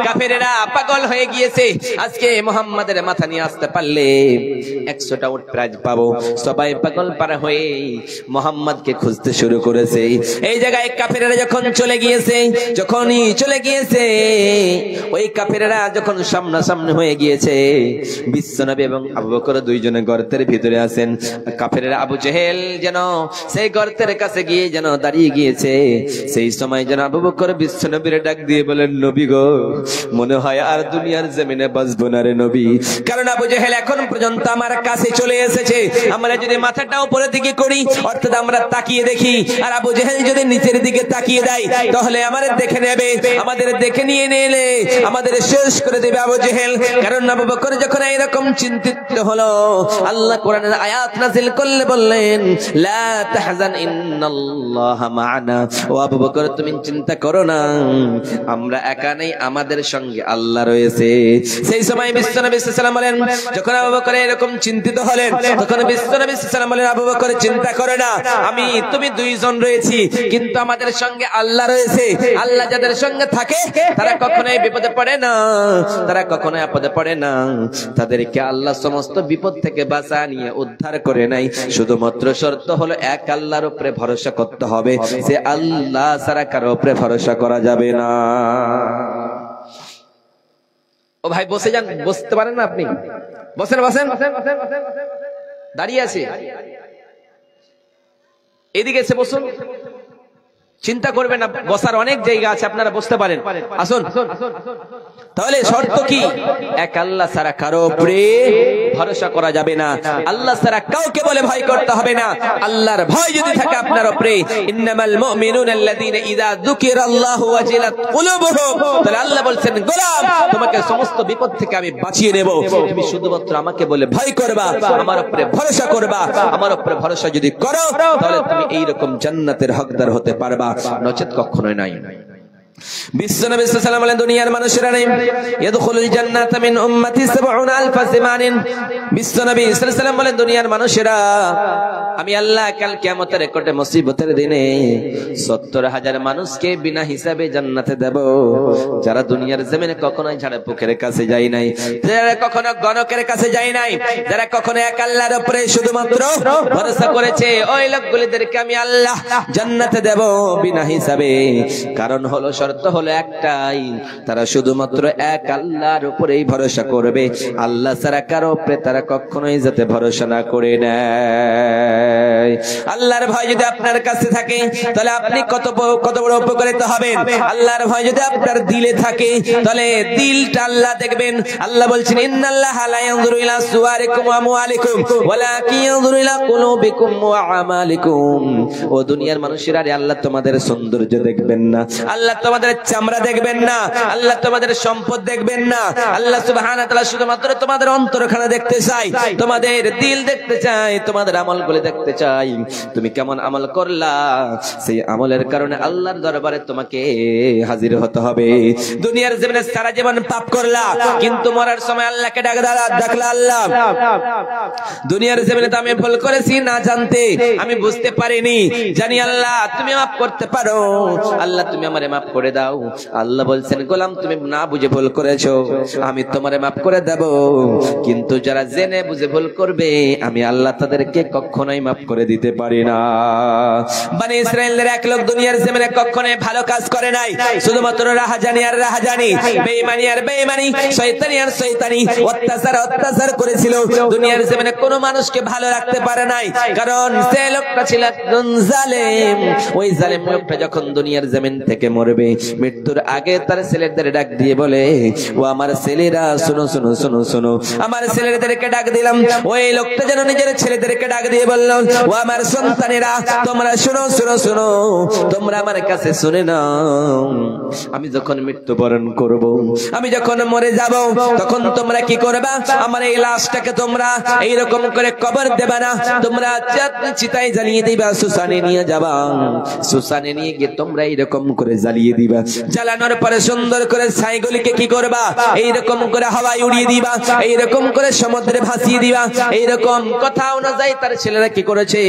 কাফেরেরা পাগল হয়ে গিয়েছে, আজকে মুহাম্মাদের মাথা নিয়ে আসতে পারলে 100টা উট প্রাইজ পাবো। সবাই পাগল পারা হয়ে মুহাম্মাদকে খুঁজতে শুরু করেছে। এই জায়গায় কাফেরেরা যখন চলে গিয়েছে, যখনই চলে গিয়েছে, ওই কাফেরেরা যখন সামনাসামনি হয়ে গিয়েছে, বিশ্বনবী এবং আবু বকর দুইজনে গর্তের ভিতরে আছেন। কাফেরেরা আবু জেহেল যেন সেই গর্তের কাছে গিয়ে যেন দাঁড়িয়ে গিয়েছে। সেই সময় যেন আবু বকর বিশ্বনবীর ডাক দিয়ে বলেন, নবী গো, মনে হয় আর দুনিয়ার জমিনে বাঁচবো না রে নবী, কারণ আবু জেহেল এখন পর্যন্ত আমার কাছে চলে এসেছে। আমরা যদি মাথাটা উপরের দিকে করি, অর্থাৎ আমরা তাকিয়ে দেখি, আর আবু জেহেল যদি নিচের দিকে তাকিয়ে দেয় তাহলে আমাদের দেখে নেবে, আমাদের দেখে নিয়ে নিলে আমাদের শেষ করে দেবে আবু জেহেল। কারণ আবু বকর যখন এইরকম চিন্তিত হলো, আল্লাহ কোরআনের আয়াত নাযিল করলে বললেন, লা তাহজান ইন্নাল্লাহা মা'ানা, ও আবু বকর তুমি চিন্তা করো না, আমরা একা নেই, আমাদের সঙ্গে আল্লাহ রয়েছে। সেই সময় বিশ্বনবী সাল্লাল্লাহু আলাইহি ওয়াসাল্লাম বলেন, যখন আবু বকর এরকম চিন্তিত হলেন, তখন বিশ্বনবী সাল্লাল্লাহু আলাইহি ওয়াসাল্লাম বলেন, আবু বকর চিন্তা করো না, আমি তুমি দুইজন রয়েছি, কিন্তু আমাদের সঙ্গে আল্লাহ রয়েছে। আল্লাহ যাদের সঙ্গে থাকে তারা কখনোই বিপদে পড়ে না, তারা কখনোই আপদে পড়ে না, তাদেরকে আল্লাহ সমস্ত বিপদ থেকে বাঁচা নিয়ে উদ্ধার করে নাই। শুধুমাত্র শর্ত হলো এক আল্লাহর উপরে ভরসা করতে হবে, যে আল্লাহ ছাড়া কারো উপরে ভরসা করা যাবে না। ও ভাই বসে যান, বসতে পারেন না আপনি? বসেন বসেন, দাঁড়িয়ে আছে, এদিকে এসে বসুন, চিন্তা করবেন না, বসার অনেক জায়গা আছে, আপনারা বসতে পারেন, আসুন। তাহলে শর্ত কি? এক আল্লাহ ছাড়া কারো উপরে ভরসা করা যাবে না, আল্লাহ ছাড়া কাউকে বলে ভয় করতে হবে না। আল্লাহর ভয় যদি থাকে আপনার উপরে, ইন্নামাল মুমিনুনা আল্লাযীনা ইযা যুকিরাল্লাহু ওয়াজিলাত কুলুবুহুম, তাহলে আল্লাহ বলছেন গোলাম তোমাকে সমস্ত বিপদ থেকে আমি বাঁচিয়ে নেব, তুমি শুধুমাত্র আমাকে বলে ভয় করবা, আমার উপরে ভরসা করবা। আমার উপরে ভরসা যদি করো তাহলে তুমি এই রকম জান্নাতের হকদার হতে পারবা, নচেত কখনোই নাই। বিশ্বনবী সাল্লাল্লাহু আলাইহি ওয়াসাল্লাম বলেন দুনিয়ার মানুষেরা ইয়াদখুলুল জান্নাতা মিন উম্মতি ৭০,০০০ সিমানিন। বিশ্বনবী সাল্লাল্লাহু আলাইহি ওয়াসাল্লাম বলেন দুনিয়ার মানুষেরা আমি আল্লাহ কাল কিয়ামতের কোটে মুসিবতের দিনে ৭০,০০০ মানুষকে বিনা হিসাবে জান্নাতে দেব, যারা দুনিয়ার জমিনে কখনো ঝাড়া পোকের কাছে যায় নাই, যারা কখনো গণকের কাছে যায় নাই, যারা কখনো এক আল্লাহর উপরে শুধুমাত্র ভরসা করেছে, ওই লোকগুলিদেরকে আমি আল্লাহ জান্নাতে দেব বিনা হিসাবে। কারণ হলো, শর্ত হলো একটাই, তারা শুধুমাত্র এক আল্লাহর উপরেই ভরসা করবে, আল্লাহ ছাড়া কারো উপরে তারা কখনোই যাতে ভরসা না করে নেয়। আল্লাহর ভয় যদি আপনার কাছে থাকে তাহলে আপনি কত বড় উপকারিত হবেন। আল্লাহর ভয় যদি আপনার দিলে থাকে তাহলে দিলটা আল্লাহ দেখবেন। আল্লাহ বলছেন ইন্নাল্লাহা লা ইয়ানজুরু ইলা সুওয়ারিকুম ওয়া আমওয়ালিকুম ওয়ালাকিন ইয়ানজুরু ইলা কুলুবিকুম ওয়া আমালিকুম। ও দুনিয়ার মানুষেরা, আল্লাহ তোমাদের সৌন্দর্য দেখবেন না, আল্লাহ তোমাদের চামড়া দেখবেন না, আল্লাহ তোমাদের সম্পদ দেখবেন না, আল্লাহ সুবহানাহু ওয়া তাআলা শুধুমাত্র তোমাদের অন্তরখানা দেখতে চাই, তোমাদের দিল দেখতে চাই, তোমাদের আমলগুলো দেখতে চাই, তুমি কেমন আমল করলা। সেই আমলের কারণে আল্লাহর দরবারে তোমাকে হাজির হতে হবে। দুনিয়ার জীবনে সারা জীবন পাপ করলা, কিন্তু মরার সময় আল্লাহকে ডাকলা, আল্লাহ দুনিয়ার জীবনে তো আমি ভুল করেছি না জানতে, আমি বুঝতে পারিনি, জানি আল্লাহ তুমি মাফ করতে পারো, আল্লাহ তুমি আমারে মাফ করে দাও। আল্লাহ বলছেন গোলাম তুমি না বুঝে ভুল করেছো, আমি তোমারে মাফ করে দেব, কিন্তু যারা জেনে বুঝে ভুল করবে আমি আল্লাহ তাদেরকে কখনোই মাফ করে দিতে পারি না। বনি ইসরাইলের এক লোক দুনিয়ার জমিনে কখনোই ভালো কাজ করে নাই, শুধুমাত্র রাহাজানি আর রাহাজানি, বেঈমানি আর বেঈমানি, শয়তানি আর শয়তানি, অত্যাচার করেছিল। দুনিয়ার জমিনে কোনো মানুষকে ভালো রাখতে পারে নাই, কারণ সে লোকটা ছিল একজন জালেম। ওই জালেম লোকটা যখন দুনিয়ার জমিন থেকে মরবে, মৃত্যুর আগে তার ছেলেদের ডাক দিয়ে বলে, ও আমার ছেলেরা শোনো শোনো শোনো শোনো, আমার ছেলেদেরকে ডাক দিলাম। ওই লোকটা যেন নিজের ছেলেদেরকে ডাক দিয়ে বলল, ও আমার সন্তানেরা তোমরা শোনো শোনো শোনো, তোমরা আমার কাছে শুনে নাও, আমি যখন মৃত্যুবরণ করব, আমি যখন মরে যাব, তখন তোমরা কি করবা? আমার এই লাশটাকে তোমরা এইরকম করে কবর দেবা না, তোমরা চিতায় জ্বালিয়ে দিবা, শ্মশানে নিয়ে যাবা, শ্মশানে নিয়ে গিয়ে তোমরা এইরকম করে জ্বালিয়ে দিবা, জ্বালানোর পরে সুন্দর করে ছাইগুলিকে কি করবা? এইরকম করে হাওয়ায় উড়িয়ে দিবা, এইরকম করে সমুদ্রে ভাসিয়ে দিবা। এইরকম কথা অনুযায়ী তার ছেলেরা কি করেছে,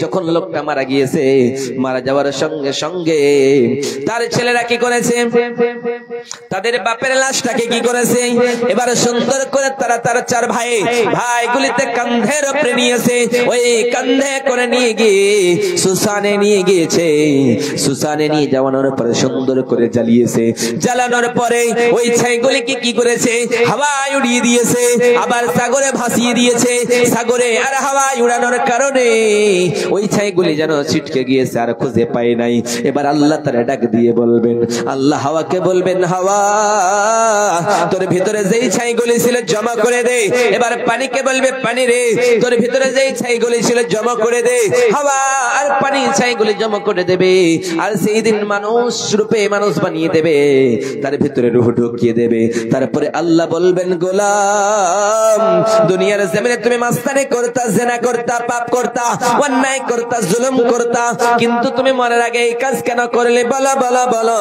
যখন লোকটা মারা গিয়েছে, মারা যাওয়ার সঙ্গে সঙ্গে তার ছেলেরা কি করেছে, তাদের বাপের লাশটাকে কি করেছে, এবার সুন্দর করে তারা তার চার ভাইগুলিতে কাঁধের উপরে নিয়েছে, ওই কাঁধে করে নিয়ে গিয়ে শ্মশানে নিয়ে গিয়েছে। শ্মশানে নিয়ে যাওয়ানোর পরে সুন্দর করে জ্বালিয়েছে, জ্বালানোর পরে ওই ছাইগুলিকে কি করেছে, হাওয়ায় উড়িয়ে দিয়েছে, আবার সাগরে ভাসিয়ে দিয়েছে। সাগরে আর হাওয়ায় উড়ানোর কারণে ওই ছাইগুলি যেন ছিটকে গিয়েছে, আর খুঁজে পায় নাই। এবার আল্লাহ তারা ডাক দিয়ে বলবেন, আল্লাহ হাওয়াকে বলবেন, হাওয়া তোর ভিতরে যেই ছাইগুলি ছিল জমা করে দে। এবার পানিকে বলবে, পানি রে তোর ভিতরে যেই ছাইগুলি ছিল জমা করে দে। হাওয়া আর পানি ছাইগুলি জমা করে দেবে, আর সেই দিন মানুষ রূপে মানুষ বানিয়ে দেবে, তার ভিতরে রূহ ঢুকিয়ে দেবে। তারপরে আল্লাহ বলবেন, গোলাম দুনিয়ার জমিনে তুমি মাস্তানি করতা, জিনা করতা, পাপ করতা, অন্যায় করতা, জুলুম করতা, কিন্তু তুমি মরার আগে এই কাজ কেন করলে? বলো বলো বলো।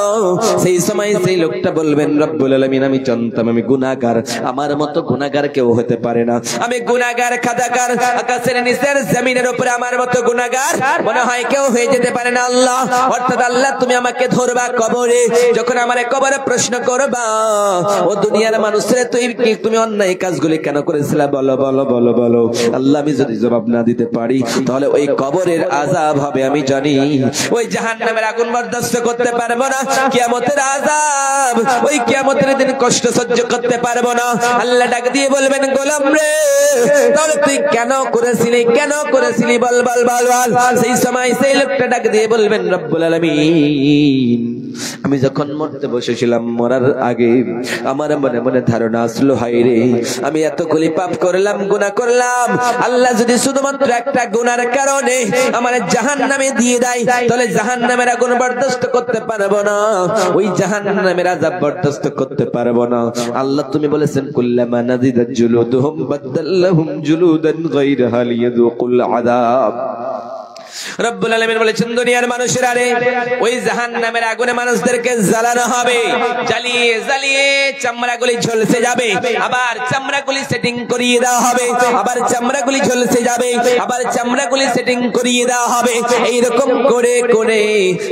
সেই সময় সেই লোকটা বলবেন, রব্বুল আলামিন আমি জানতাম আমি গুনাহগার, আমার মতো গুনাহগার কেউ হতে পারে না, আমি গুনাহগার, খাতাকার, আকাশের নিচের জমিনের উপরে আমার মতো গুনাহগার মনে হয় কেউ হয়ে যেতে পারে না। আল্লাহ অর্থাৎ আল্লাহ তুমি আমাকে ধরবা কবরে, যখন আমার কবরে প্রশ্ন করবা, ও দুনিয়ার মানুষের তুমি অন্যায় কাজগুলি কেন করেছিলে? বলো বলো বলো বলো। আল্লাহ আমি যদি জবাব না দিতে পারি তাহলে ওই কবরের আযাব হবে আমি জানি। ওই জাহান্নামের আগুন বরদাস্ত করতে পারবো না, কিয়ামতের আযাব, ওই কিয়ামতের দিন কষ্ট সহ্য করতে পারবো না। আল্লাহ ডাক দিয়ে বলবেন, গোলাম রে তাহলে তুই কেন করেছিলি বল বল বল বল। সেই সময় সেই লোকটা ডাক দিয়ে বলবেন, রব্বুল আলামিন আমি যখন মরতে বসেছিলাম, মরার আগে আমার মনে মনে ধারণা আসলো, হায় রে আমি এতগুলি পাপ করলাম, গুনাহ করলাম, আল্লাহ যদি শুধুমাত্র একটা গুনার কারণে আমার জাহান্নামে দিয়ে দেয়, তাহলে জাহান্নামের আগুন বরদাস্ত করতে পারবো না, ওই জাহান্নামের আযাব বরদাস্ত করতে পারবো না। আল্লাহ তুমি বলেছেন, কুল্লামা নাজিদাত জুলুদুহুম বাদদাল্লাহুম জুলুদান গায়রাহা লিয়াযুকুল আযাব। রব্বুল আলামিন বলেছেন, দুনিয়ার মানুষেরা রে ওই জাহান্নামের আগুনে মানুষদেরকে জ্বালানো হবে, জ্বালিয়ে জ্বালিয়ে চামড়াগুলি ঝলসে যাবে, আবার চামড়াগুলি সেটিং করিয়ে দেওয়া হবে, আবার চামড়াগুলি ঝলসে যাবে, আবার চামড়াগুলি সেটিং করিয়ে দেওয়া হবে। এইরকম করে করে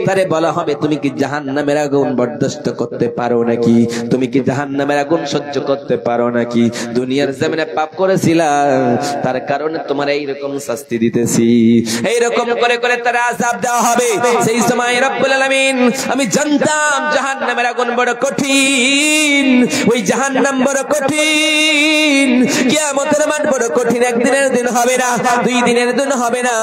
তারে বলা হবে, তুমি কি জাহান্নামের আগুন বরদাস্ত করতে পারো নাকি? তুমি কি জাহান্নামের আগুন সহ্য করতে পারো নাকি? দুনিয়ার জমিনে পাপ করেছিলা, তার কারণে তোমার এইরকম শাস্তি দিতেছি। এইরকম করে করে তারা আযাব দেওয়া হবে। সেই সময় রব্বুল আলামিন, আমি জানতাম জাহান্নামের আগুন বড় কঠিন, ওই জাহান্নাম বড় কঠিন, কিয়ামতের মাঠ বড় কঠিন। একদিনের দিন হবে না, 2 দিনের দিন হবে না,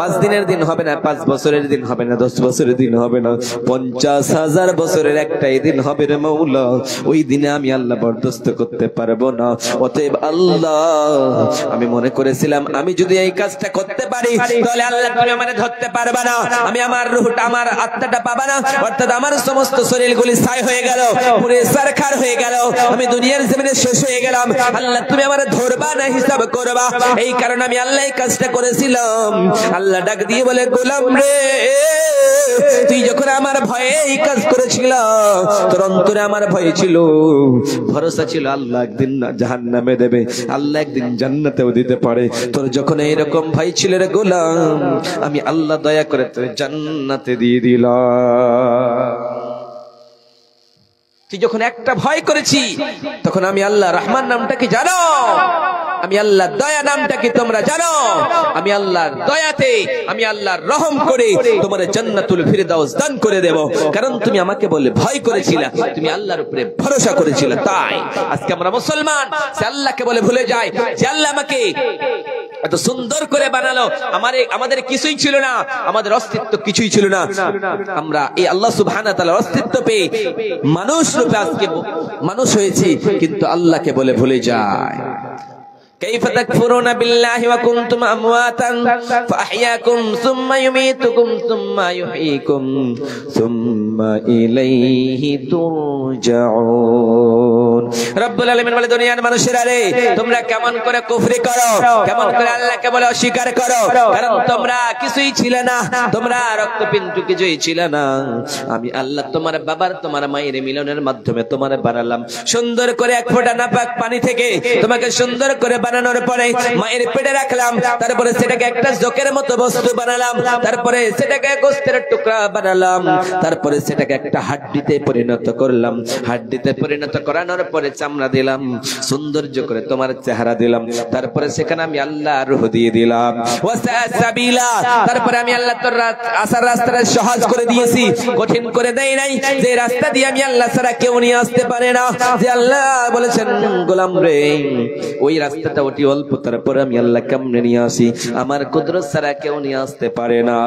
5 দিনের দিন হবে না, 5 বছরের দিন হবে না, 10 বছরের দিন হবে না, 50,000 বছরের একটাই দিন হবে রে মাওলা। ওই দিনে আমি আল্লাহ বরদাস্ত করতে পারবো না। অতএব আল্লাহ, আমি মনে করেছিলাম আমি যদি এই কাজটা করতে পারি, তাহলে আল্লাহ তুমি আমারে ধরতে পারবে না, আমি আমার রূহটা, আমার আত্মাটা পাবা না, অর্থাৎ আমার সমস্ত শরীরগুলি ছাই হয়ে গেল, পুরো সরকার হয়ে গেল, আমি দুনিয়ার জমিনে শেষ হয়ে গেলাম। আল্লাহ তুমি আমারে ধরবা না, হিসাব করবা। এই কারণে আমি আল্লাহ এই কাজটা করেছিলাম। আল্লাহ ডাক দিয়ে বলে, গোলাম রে তুই যখন আমার ভয়ে এই কাজ করেছিল, তোর অন্তরে আমার ভয় ছিল, ভরসা ছিল আল্লাহ একদিন জাহান্নামে দেবে, আল্লাহ একদিন জান্নাতেও দিতে পারে। তোর যখন এইরকম ভয় ছিল রে গোলাম, আমি আল্লাহ দয়া করে তোর জান্নাতে দিয়ে দিলাম। তুই যখন একটা ভয় করেছি, তখন আমি আল্লাহ রহমান নামটা কি জানো? আমি আল্লাহ দয়া নামটা কি তোমরা জানো? আমি আল্লাহর দয়াতে, আমি আল্লাহর রহম করে তোমার জান্নাতুল ফিরদাউস দান করে দেব। কারণ তুমি আমাকে বলে ভয় করেছিলে, তুমি আল্লাহর উপরে ভরসা করেছিলে। তাই আজকে আমরা মুসলমান সে আল্লাহকে বলে ভুলে যাই যে আল্লাহ আমাকে এত সুন্দর করে বানালো, আমাদের কিছুই ছিল না, আমাদের অস্তিত্ব কিছুই ছিল না। আমরা এই আল্লাহ সুবহানাহু ওয়া তাআলার অস্তিত্ব পেয়ে মানুষ রূপে আজকে মানুষ হয়েছি, কিন্তু আল্লাহকে বলে ভুলে যায়। كيف تكفرون بالله وكنتم أمواتا فأحياكم ثم يميتكم ثم يحييكم ثم إليه ترجعون। রব্বুল আলামিন বলে, দুনিয়ার মানুষেরা রে তোমরা কেমন করে কুফরি করো, কেমন করে আল্লাহকে বলে অস্বীকার করো। কারণ তোমরা কিছুই ছিলে না, তোমরা রক্তপিণ্ড কিছুই ছিলে না। আমি আল্লাহ তোমার বাবার, তোমার মায়ের মিলনের মাধ্যমে তোমার বানালাম সুন্দর করে, এক ফোঁটা নাপাক পানি থেকে তোমাকে সুন্দর করে বানানোর পরে মায়ের পেটে রাখলাম, তারপরে সেটাকে একটা জোকের মতো বস্তু বানালাম, তারপরে সেটাকে গোস্তের টুকরা বানালাম, তারপরে সেটাকে একটা হাড্ডিতে পরিণত করলাম, হাড্ডিতে পরিণত করানোর পরে চামড়া দিলাম, সৌন্দর্য করে তোমার চেহারা দিলাম, তারপরে সেখানে আমি আল্লাহ রূহ দিয়ে দিলাম। ওয়াসাবিলা, তারপরে আমি আল্লাহ তোর আসার রাস্তাটা সহজ করে দিয়েছি, কঠিন করে দেই নাই। যে রাস্তা দিয়ে আমি আল্লাহ ছাড়া কেউ নিয়ে আসতে পারে না, যে আল্লাহ বলেছেন গোলাম রে ওই রাস্তাটা অতি অল্প, তারপরে আমি আল্লাহ কেমনে নিয়ে আসি, আমার কুদরত ছাড়া কেউ নিয়ে আসতে পারে না।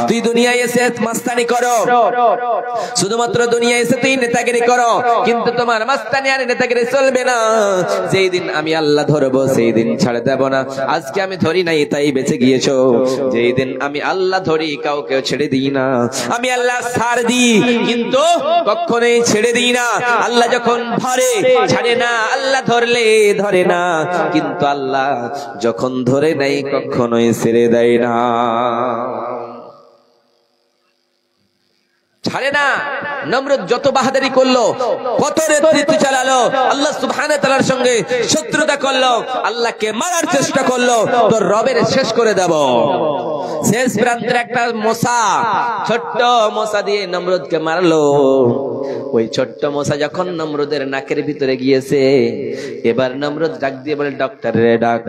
তুই দুনিয়ায় এসে মাস্তানি করো, শুধুমাত্র দুনিয়ায় এসে তুই নেতাগিরি করো, কিন্তু তোমার মাস্তানি আর নেতাগিরি চলবে না। যেই দিন আমি আল্লাহ ধরবো সেই দিন ছাড়ে দেব না। আজকে আমি ধরি নাই তাই বেঁচে গিয়েছো, যেই দিন আমি আল্লাহ ধরি কাউকে ছেড়ে দিই না। আমি আল্লাহ ছাড় দিই কিন্তু কখনোই ছেড়ে দিই না। আল্লাহ যখন ধরে ছাড়ে না, আল্লাহ ধরলে ধরে না, কিন্তু আল্লাহ যখন ধরে নাই কখনোই ছেড়ে দেয় না, ছাড়ে না। নমরুদ যত বাহাদুরি করলো, কত নেতৃত্ব চালালো, আল্লাহ সুবহানাহু ওয়া তাআলার সঙ্গে শত্রুতা করলো, আল্লাহকে মারার চেষ্টা করলো, তোর রবের শেষ করে দেব। শেষ প্রান্তের একটা মশা, ছোট্ট মশা দিয়ে নমরুদকে মারলো। ওই ছোট্ট মশা যখন নমরুদের নাকের ভিতরে গিয়েছে, এবার নমরুদ ডাক দিয়ে বলে, ডক্টর রে ডাক,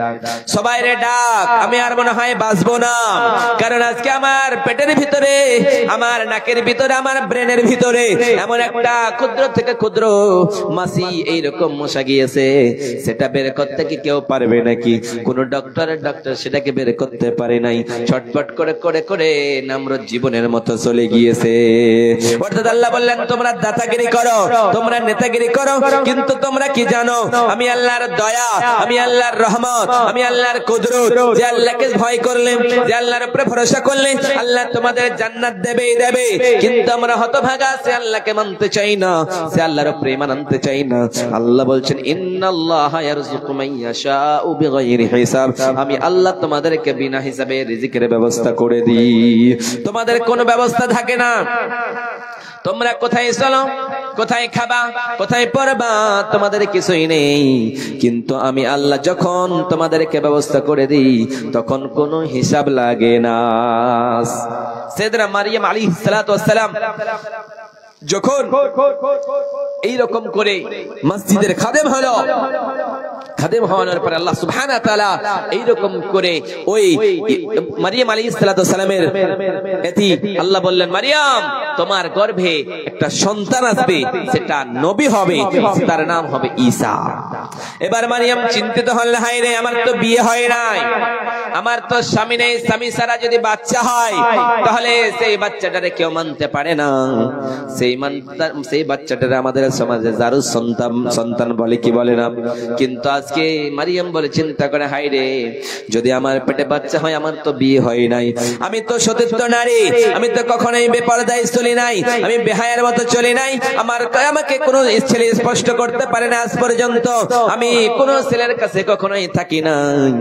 সবাই রে ডাক, আমি আর মনে হয় বাঁচবো না, কারণ আজকে আমার পেটের ভিতরে, আমার নাকের ভিতরে, আমার ব্রেনের ভিতরে এমন একটা ক্ষুদ্র থেকে ক্ষুদ্র মাছি এইরকম মশা গিয়েছে, সেটা বের করতে কি কেউ পারবে নাকি? কোন ডক্টর সেটাকে বের করতে পারে নাই। ছটপট করে করে করে নমরুদ জীবনের মতো চলে গিয়েছে। অর্থাৎ আল্লাহ বললেন, তোমরা দাতাগিরি করো, তোমরা নেতাগিরি করো, কিন্তু তোমরা কি জানো, আমি আল্লাহর দয়া, আমি আল্লাহর রহমত, আমি আল্লাহর কুদরত, যে আল্লাহকে ভয় করলে, যে আল্লাহর উপরে ভরসা করলে আল্লাহ তোমাদের জান্নাত দেবেই দেবে। কিন্তু আমরা হতভাগা, সে আল্লাহকে মানতে চাই না, সে আল্লাহর উপরে ঈমান আনতে চাই না। আল্লাহ বলছেন, ইন্নাল্লাহা ইয়ারযুকু মান ইয়াশাউ বিগাইরি হিসাব, আমি আল্লাহ তোমাদেরকে বিনা হিসাবে রিজিকের ব্যবস্থা করে দিই। তোমাদের কোনো ব্যবস্থা থাকে না, তোমরা কোথায় চলো, কোথায় খাবা, কোথায় পড়বা, তোমাদের কিছুই নেই। কিন্তু আমি আল্লাহ যখন তোমাদেরকে ব্যবস্থা করে দিই, তখন কোনো হিসাব লাগে না। সাইয়েদনা মারইয়াম আলাইহিস সালাতু ওয়াস সালাম যখন এইরকম করে মসজিদের খাদেম হলো, খাদেম হওয়ার পর আল্লাহ সুবহানাহু ওয়া তাআলা এইরকম করে ওই মারইয়াম আলাইহিস সালাতু ওয়াস সালামের এতি আল্লাহ বললেন, মারইয়াম তোমার গর্ভে একটা সন্তান আসবে, সেটা নবী হবে, তার নাম হবে ঈসা। এবার মারইয়াম চিন্তিত হলেন, হায় রে, আমার তো বিয়ে হয় নাই, আমার তো স্বামী নেই, স্বামী ছাড়া যদি বাচ্চা হয় তাহলে সেই বাচ্চাটারে কেউ মানতে পারে না, সেই বাচ্চাটারে আমাদের সমাজে জারু সন্তান বলে কি বলে না। কিন্তু আজকে মারইয়াম বলে চিন্তা করে, হায় রে, যদি আমার পেটে বাচ্চা হয়, আমার তো বিয়ে হয় নাই, আমি তো সতীর্থ নারী, আমি তো কখনোই বেপরদায় চলি নাই, আমি বেহায়ার মতো চলি নাই, আমাকে কোনো ছেলে স্পষ্ট করতে পারে না আজ পর্যন্ত, আমি কোন ছেলের কাছে কখনোই থাকি নাই,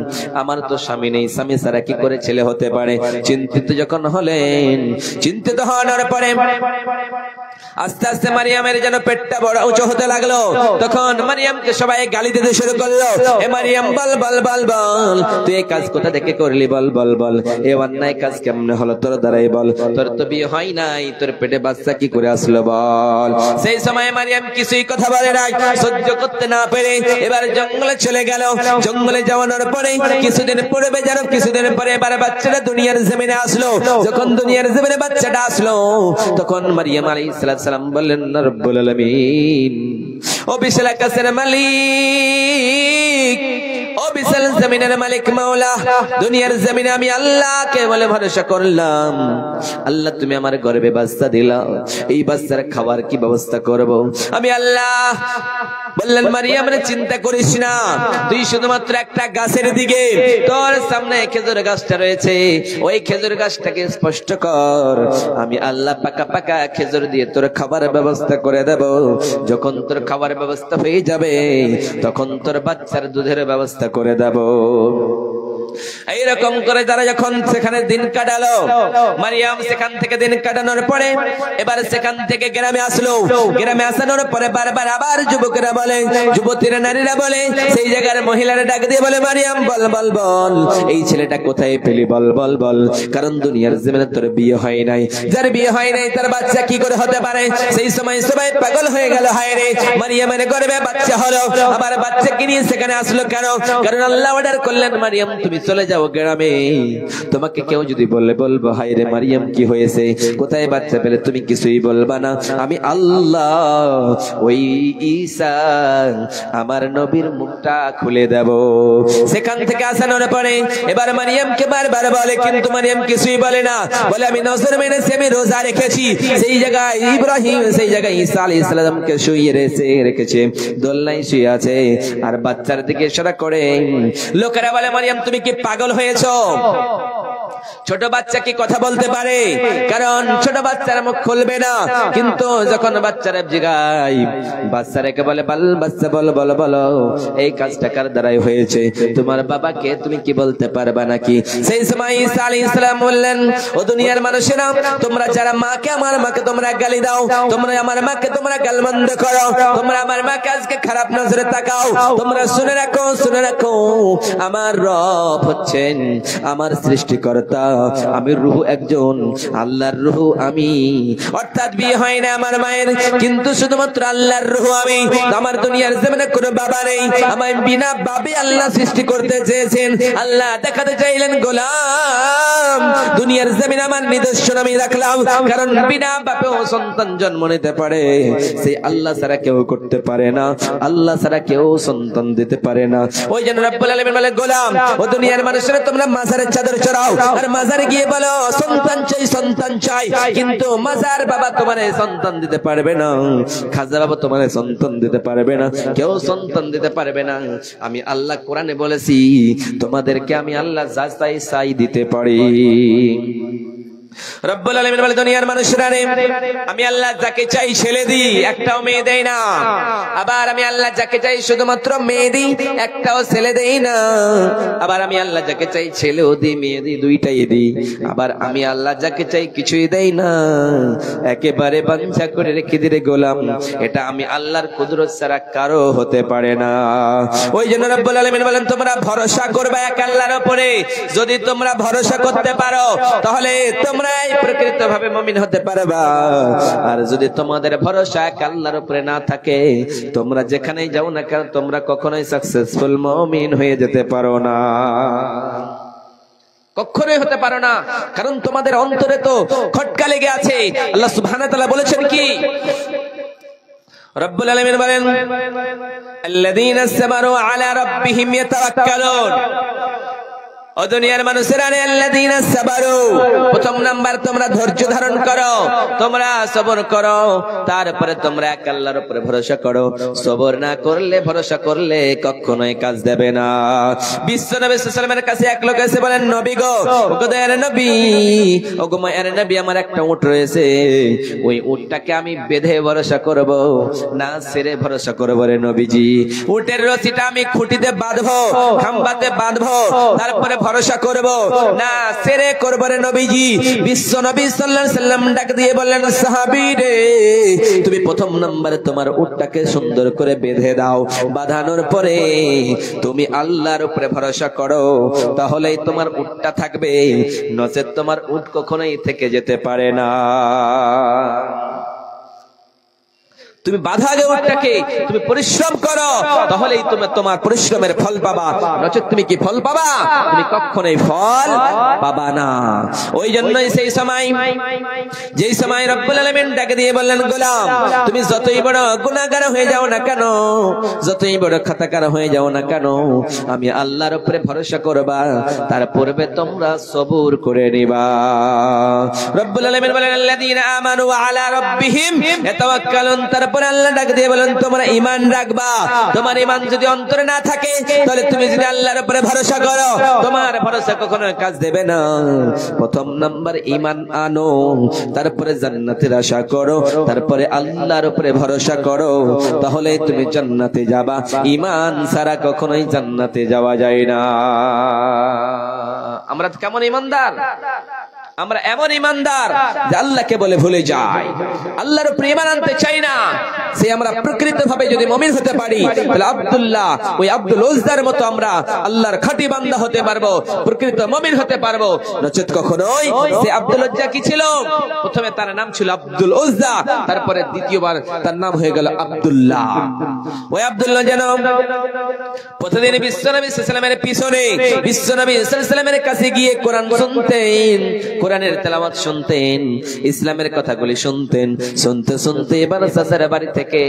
আমার তো স্বামী নেই, স্বামী ছাড়া কি করে ছেলে হতে পারে? চিন্তিত যখন হলেন, চিন্তিত হওয়ার পরে আস্তে আস্তে মারিয়ামের যেন পেটটা বড় উঁচু হতে লাগলো। তখন মারিয়ামকে সবাই গালি দিতে শুরু করলো, এ মারিয়াম বল বল বল বল, তুই এই কাজ কোথা থেকে করলি, বল বল বল, এই অন্যায় কাজ কেমনে হলো তোর দ্বারাই, বল, তোর তো বিয়ে হয় নাই, তোর পেটে বাচ্চা কি করে আসলো বল। সেই সময় মারিয়াম কিছুই কথা বলে না, সহ্য করতে না পেরে এবার জঙ্গলে চলে গেল। জঙ্গলে যাওয়ানোর পরে কিছুদিন পড়বে, যেন কিছুদিন পরে এবার বাচ্চাটা দুনিয়ার জমিনে আসলো। যখন দুনিয়ার জমিনে বাচ্চাটা আসলো, তখন মারিয়াম আলাইহিস সালাম বললেন, রব্বুল আলামিন, ও বিশাল আকাশের মালিক, ও বিশাল জমিনের মালিক, মাওলা, দুনিয়ার জমিনে আমি আল্লাহকে বলে ভরসা করলাম, আল্লাহ তুমি আমার গর্ভে বাচ্চা দিলা, এই বাচ্চার খাবার কি ব্যবস্থা করব আমি? আল্লাহ বললেন, মারিয়াম রে, চিন্তা করিস না, তুই শুধুমাত্র একটা গাছের দিকে, তোর সামনে খেজুর গাছটা রয়েছে, ওই খেজুর গাছটাকে স্পষ্ট কর, আমি আল্লাহ পাকা পাকা খেজুর দিয়ে তোর খাবার ব্যবস্থা করে দেব। যখন তোর খাবার ব্যবস্থা হয়ে যাবে, তখন তোর বাচ্চার দুধের ব্যবস্থা করে দেব। এইরকম করে তারা যখন সেখানে দিন কাটালো, মারিয়াম সেখান থেকে দিন কাটানোর পরে এবার সেখান থেকে গ্রামে আসলো। গ্রামে আসানোর পরে বারবার আবার যুবকেরা বলে, যুবতীরা, নারীরা বলে, সেই জায়গার মহিলারা ডাক দিয়ে বলে, মারিয়াম বল বল বল, এই ছেলেটা কোথায় পেলি, বল বল বল, কারণ দুনিয়ার জমিনে তোর বিয়ে হয় নাই, যার বিয়ে হয় নাই তার বাচ্চা কি করে হতে পারে? সেই সময় সবাই পাগল হয়ে গেল, হায় রে, মারিয়ামের গর্ভে বাচ্চা হলো, আবার বাচ্চা কি নিয়ে সেখানে আসলো কেন? কারণ আল্লাহ অর্ডার করলেন, মারিয়াম তুমি চলে যাও গ্রামে, তোমাকে কেউ যদি বলে, বলবো, হায় রে মারিয়াম কি হয়েছে, কোথায় বাচ্চা পেলে, তুমি কিছুই বলবা না, আমি আল্লাহ ওই ঈসা আমার নবীর মুখটা খুলে দেব। সেখান থেকে আসানোর পরে এবার মারিয়ামকে বারবার বলে, কিন্তু মারিয়াম কিছুই বলে না, বলে আমি নজর মেনেছি, আমি রোজা রেখেছি, সেই জায়গায় ইব্রাহিম, সেই জায়গায় ঈসা আলাইহিস সালামকে শুইয়ে রেখেছে, দোলনায় শুয়ে আছে, আর বাচ্চার দিকে ইশারা করে। লোকেরা বলে, মারিয়াম তুমি কি পাগল হয়েছো? ছোট বাচ্চা কি কথা বলতে পারে? কারণ ছোট বাচ্চার মুখ খুলবে না। কিন্তু যখন বাচ্চারা জিগায়, বাচ্চারাকে বলে, বল বাচ্চা বল বল বলো, এই কাজটা কার দ্বারাই হয়েছে, তোমার বাবাকে তুমি কি বলতে পারবা নাকি? সেই সময় ঈসা আলাইহিস সালাম বললেন, ও দুনিয়ার মানুষেরা, তোমরা যারা মাকে, আমার মাকে তোমরা গালি দাও, তোমরা আমার মাকে তোমরা গালমন্দ করো, তোমরা আমার মাকে আজকে খারাপ নজরে তাকাও, তোমরা শুনে রাখো, শুনে রাখো, আমার রব হচ্ছেন আমার সৃষ্টিকর্তা, বাবা, আমি রূহ একজন, আল্লাহর রূহ আমি, অর্থাৎ বিয়ে হয় না আমার মায়ের, কিন্তু শুধুমাত্র আল্লাহর রূহ আমি। আমার দুনিয়ার জমিনে কোনো বাবা নেই, আমার বিনা বাবে আল্লাহ সৃষ্টি করতে চেয়েছেন। আল্লাহ দেখাতে চাইলেন গোলাম, দুনিয়ার জমিনে আমার নিদর্শন আমি রাখলাম, কারণ বিনা বাপেও সন্তান জন্ম নিতে পারে, সেই আল্লাহ ছাড়া কেউ করতে পারে না, আল্লাহ ছাড়া কেউ সন্তান দিতে পারে না। ওই জন্য রব্বুল আলামিন বলে, গোলাম ও দুনিয়ার মানুষেরা তোমরা মাজারের চাদর চড়াও, আর মাজারে গিয়ে বলো সন্তান চাই, সন্তান চাই, কিন্তু মাজার বাবা তোমার সন্তান দিতে পারবে না, খাজা বাবা তোমার সন্তান দিতে পারবে না, কেউ সন্তান দিতে পারবে না। আমি আল্লাহ কোরআনে বলেছি তোমাদেরকে আমি আল্লাহ যা চাই তাই দিতে পারি। রব্বুল আলামিন বলে, দুনিয়ার মানুষরা রে, আমি আল্লাহ যাকে চাই ছেলে দিই, একটাও মেয়ে দেই না। আবার আমি আল্লাহ যাকে চাই শুধুমাত্র মেয়ে দিই, একটাও ছেলে দেই না। আবার আমি আল্লাহ যাকে চাই ছেলেও দিই, মেয়ে দিই, দুইটাই দিই। আবার আমি আল্লাহ যাকে চাই কিছুই দেই না, একেবারে বাঞ্ছা করে রেখে দিলে গোলাম, এটা আমি আল্লাহর কুদরত ছাড়া কারো হতে পারে না। ওই জন্য রব্বুল আলামিন বলেন, তোমরা ভরসা করবে এক আল্লাহর উপরে। যদি তোমরা ভরসা করতে পারো তাহলে তোমরা প্রকৃত ভাবে মুমিন হতে পারবা। আর যদি তোমাদের ভরসা এক আল্লাহর উপরে না থাকে, তোমরা যেখানেই যাও না কেন তোমরা কখনোই সাকসেসফুল মুমিন হয়ে যেতে পারো না, কখনোই হতে পারো না। কারণ তোমাদের অন্তরে তো খটকা লেগে আছে। আল্লাহ সুবহানাহু ওয়া তাআলা বলেছেন কি? রব্বুল আলামিন বলেন, আল্লাযীনা সাবারু আলা রাব্বিহিম ইয়াতাওয়াক্কালুন। ও দুনিয়ার মানুষেরা রে, আল্লাযীনা সাবারু, প্রথম নাম্বার তোমরা ধৈর্য ধারণ করো, তোমরা সবর করো, তারপরে তোমরা এক আল্লাহর উপরে ভরসা করো। সবর না করলে, ভরসা করলে কখনোই কাজ দেবে না। বিশ্ব নবী সাল্লাল্লাহু আলাইহি ওয়াসাল্লামের কাছে এক লোক এসে বলেন, নবী গো, ওগো দয়ার নবী, ওগো মায়ের নবী, আমার একটা উট রয়েছে, ওই উটটাকে আমি বেঁধে ভরসা করব না ছেড়ে ভরসা করব রে নবীজি? উটের রশিটা আমি খুঁটিতে বাঁধবো, খাম্বাতে বাঁধবো, তারপরে ভরসা করব না ছেড়ে করব রে নবীজি? বিশ্ব নবী সাল্লাল্লাহু আলাইহি ওয়াসাল্লাম ডাক দিয়ে বললেন, সাহাবী রে, তুমি প্রথম নম্বরে তোমার উটটাকে সুন্দর করে বেঁধে দাও, বাঁধানোর পরে তুমি আল্লাহর উপরে ভরসা করো, তাহলেই তোমার উটটা থাকবে, নচেত তোমার উট কখনোই থেকে যেতে পারে না। তুমি বাধা আগে উটটাকে, তুমি পরিশ্রম করো, তাহলেই তুমি তোমার পরিশ্রমের ফল পাবা, নচেত তুমি কি ফল পাবা? তুমি কখনোই ফল পাবা না। ওই জন্যই সেই সময়, যেই সময় রব্বুল আলামিন ডাকে দিয়ে বললেন, গোলাম তুমি যতই বড় গুনাহগার হয়ে যাও না কেন, যতই বড় খাতাকার হয়ে যাও না কেন, আমি আল্লাহর উপরে ভরসা করবা, তার পূর্বে তোমরা সবর করে নিবা। রব্বুল আলামিন বলেন, আল্লাযীনা আমানু আলা রাব্বিহিম ইয়াতাওয়াক্কালুন। তারপরে আল্লাহ ডাক দিয়ে বলেন, তোমরা ঈমান রাখবা। তোমার ঈমান যদি অন্তরে না থাকে, তাহলে তুমি যদি আল্লাহর উপরে ভরসা করো, তোমার ভরসা কখনো কাজ দেবে না। প্রথম নাম্বার ঈমান আনো, তারপরে জান্নাতের আশা করো, তারপরে আল্লাহর উপরে ভরসা করো, তাহলে তুমি জান্নাতে যাবা। ঈমান ছাড়া কখনোই জান্নাতে যাওয়া যায় না। আমরা কেমন ঈমানদার? আমরা এমন ঈমানদার যে আল্লাহকে বলে ভুলে যায়, আল্লাহর উপরে ঈমান আনতে চাই না। সে আমরা প্রকৃত ভাবে যদি মুমিন হতে পারি, তাহলে আব্দুল্লাহ, ওই আব্দুল উজ্জার মতো আমরা আল্লাহর খাঁটি বান্দা হতে পারবো, প্রকৃত মুমিন হতে পারবো। নচেত কখনোই সে আব্দুল উজ্জা কি ছিল? প্রথমে তার নাম ছিল আব্দুল উজ্জা, তারপরে দ্বিতীয়বার তার নাম হয়ে গেল আব্দুল্লাহ। ওই আব্দুল্লাহ যেন প্রতিদিন বিশ্বনবী সাল্লাল্লাহু আলাইহি ওয়াসাল্লামের পিছনে, বিশ্বনবী সাল্লাল্লাহু আলাইহি ওয়াসাল্লামের কাছে গিয়ে কোরআন শুনতেন, কোরআনের তেলাওয়াত শুনতেন, ইসলামের কথাগুলি শুনতেন। শুনতে শুনতে এবার চাচার বাড়ি থেকে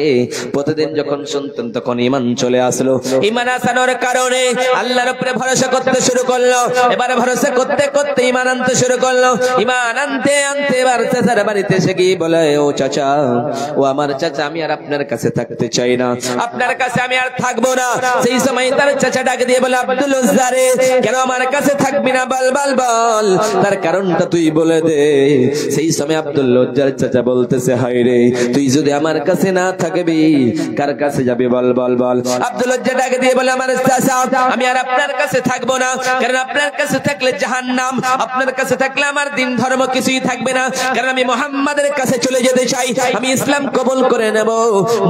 প্রতিদিন যখন শুনতেন, তখন ঈমান চলে আসলো। ঈমান আসানোর কারণে আল্লাহর উপরে ভরসা করতে শুরু করলো। এবার ভরসা করতে করতে ঈমান আনতে শুরু করলো। ঈমান আনতে আনতে এবার চাচার বাড়িতে এসে গিয়ে বলে, ও চাচা, ও আমার চাচা, আমি আর আপনার কাছে থাকতে চাই না, আপনার কাছে আমি আর থাকবো না। সেই সময় তার চাচা ডাক দিয়ে বলে, আব্দুল উজ্জা রে, কেন আমার কাছে থাকবি না? বল বল বল, তার কারণটা তুই বলে দে। সেই সময় আব্দুল উজ্জার চাচা বলতেছে, হায় রে, তুই যদি আমার কাছে না না থাকবি কার কাছে যাবে বল বল বল। আব্দুল লজ্জা ডাকে দিয়ে বলে আমার চাচা আমি আর আপনার কাছে থাকবো না, কারণ আপনার কাছে থাকলে জাহান্নাম, আপনার কাছে থাকলে আমার দিন ধর্ম কিছুই থাকবে না, কারণ আমি মুহাম্মাদের কাছে চলে যেতে চাই, আমি ইসলাম কবুল করে নেব,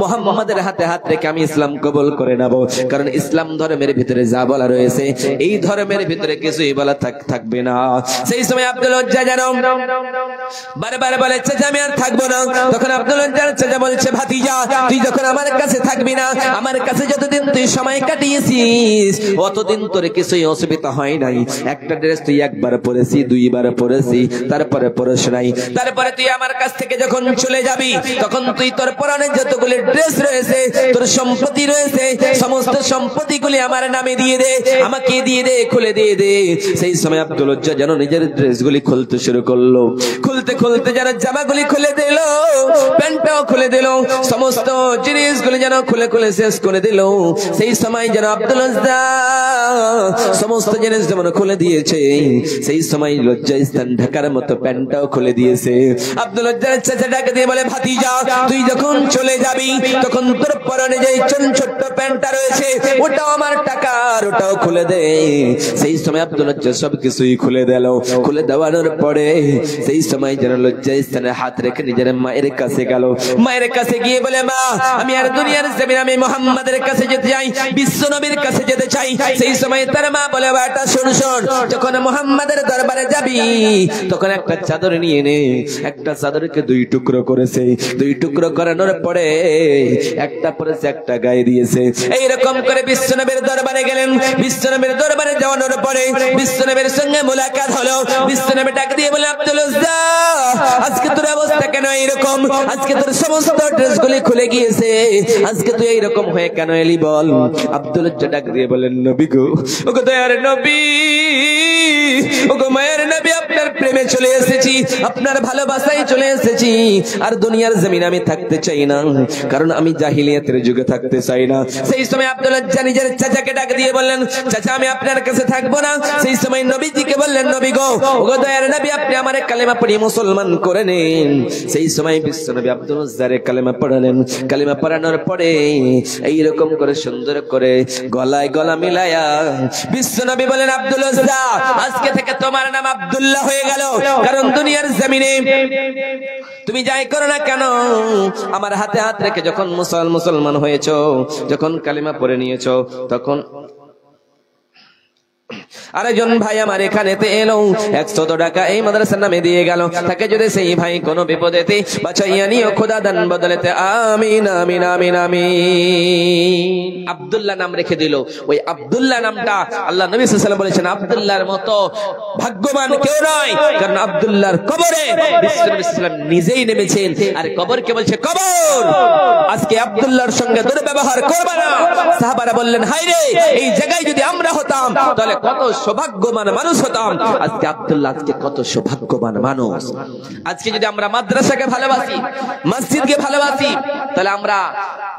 মুহাম্মাদের হাতে হাত রেখে আমি ইসলাম কবুল করে নেব, কারণ ইসলাম ধর্মের ভিতরে যা বলা রয়েছে এই ধর্মের ভিতরে কিছুই বলা থাকবে না। সেই সময় আব্দুল লজ্জা জানো বারবার বলে চাচা আমি আর থাকবো না। তখন আব্দুল লজ্জার চাচা বলছে ভাতিজা তুই যখন আমার কাছে থাকবি না, আমার কাছে যতদিন তুই সময় কাটিয়েছিস অতদিন তোর কিছুই অসুবিধা হয় নাই, একটা ড্রেস তুই একবার পরেছি দুইবার পরেছি তারপরে পরশ নাই, তারপরে তুই আমার কাছ থেকে যখন চলে যাবি তখন তুই তোর পরনে যতগুলি ড্রেস রয়েছে তোর সম্পত্তি রয়েছে সমস্ত সম্পত্তিগুলি আমার নামে দিয়ে দে, আমাকে দিয়ে দে, খুলে দিয়ে দে। সেই সময় আব্দুল লজ্জা যেন নিজের ড্রেসগুলি খুলতে শুরু করলো, খুলতে খুলতে যেন জামাগুলি খুলে দিল, প্যান্টটাও খুলে দিল, সমস্ত জিনিসগুলি যেন খুলে খুলে শেষ করে দিল। সেই সময় যেন আব্দুল লজ্জা সমস্ত জিনিস যেমন খুলে দিয়েছে সেই সময় লজ্জা স্থান ঢাকার মতো প্যান্টটাও খুলে দিয়েছে। আব্দুল লজ্জার চাচা ডাকে দিয়ে বলে ভাতিজা তুই যখন চলে যাবি তখন তোর পরনে যে ছোট্ট প্যান্টটা রয়েছে ওটাও আমার টাকার, ওটাও খুলে দে। সেই সময় আব্দুল লজ্জা সবকিছুই খুলে দিল, খুলে দেওয়ানোর পরে সেই সময় যেন লজ্জা স্থানে হাত রেখে নিজের মায়ের কাছে গেল, মায়ের কাছে গিয়ে বলে মা আমি আর দুনিয়ার জমিনে আমি মুহাম্মাদের কাছে যেতে চাই, বিশ্ব নবীর কাছে যেতে চাই। সেই সময় তার মা বলে বাটা শোন শোন যখন মুহাম্মাদের দরবারে যাবি তখন একটা চাদর নিয়ে নে, একটা চাদরকে দুই টুকরো করেছে, দুই টুকরো করানোর পরে একটা পরেছে একটা গায়ে দিয়েছে। এইরকম করে বিশ্বনবীর দরবারে গেলেন, বিশ্বনবীর দরবারে যাওয়ানোর পরে বিশ্বনবীর সঙ্গে মুলাকাত হলো। বিশ্বনবী ডাক দিয়ে বলে আব্দুল লজ্জা আজকে তোর অবস্থা কেন এইরকম, আজকে তোর সমস্ত ড্রেসগুলি খুলে গিয়েছে, আজকে তুই এইরকম হয়ে কেন এলি বল। আব্দুল লজ্জা ডাক দিয়ে বলেন নবী গো, ওগো দয়ার নবী, ওগো মায়ের নবী আপনার প্রেমে চলে এসেছি, আপনার ভালোবাসায় চলে এসেছি, আর দুনিয়ার জমিন আমি থাকতে চাই না, কারণ আমি জাহিলিয়াতের যুগে থাকতে চাই না। সেই সময় আব্দুল লজ্জা নিজের চাচাকে ডাক দিয়ে বললেন চাচা আমি আপনার কাছে থাকবো না। সেই সময় নবীজিকে বললেন নবী গো, ওগো দয়ার নবী আপনি আমার কালেমা পড়িয়ে মুসলমান করে নেন। সেই সময় বিশ্বনবী আব্দুল লজ্জারে কালেমা পড়ালেন, কালেমা পড়ানোর পরে এইরকম করে সুন্দর করে গলায় গলা মিলায়া বিশ্বনবী বলেন আব্দুল লজ্জা আজকে থেকে তোমার নাম আব্দুল্লাহ হয়ে গেল, কারণ দুনিয়ার জমিনে তুমি যাই করো না কেন আমার হাতে হাত রেখে যখন মুসলমান হয়েছো, যখন কালেমা পড়ে নিয়েছো তখন আরেকজন ভাই আমার এখানেতে এলো 100 টাকা এই মাদ্রাসার নামে দিয়ে গেল, তাকে যদি সেই ভাই কোনো বিপদেতে বাঁচাইয়া নিও খোদা দান বদলেতে আমিন আমিন আমিন আমিন। আব্দুল্লাহ নাম রেখে দিল। ওই আব্দুল্লাহ নামটা আল্লাহ নবী সাল্লাল্লাহু আলাইহি ওয়াসাল্লাম বলেছেন আব্দুল্লাহর মতো ভাগ্যবান কেউ নয়, কারণ আব্দুল্লাহর কবরে বিশ্বনবী সাল্লাল্লাহু নিজেই নেমেছেন, আর কবরকে বলছে কবর আজকে আব্দুল্লাহর সঙ্গে দুর্ব্যবহার করবে না। সাহাবারা বললেন হায় রে এই জায়গায় যদি আমরা হতাম তাহলে কত সৌভাগ্যবান মানুষ হতাম। আজকে আব্দুল্লাহ আজকে কত সৌভাগ্যবান মানুষ। আজকে যদি আমরা মাদ্রাসাকে ভালোবাসি, মসজিদকে ভালোবাসি, তাহলে আমরা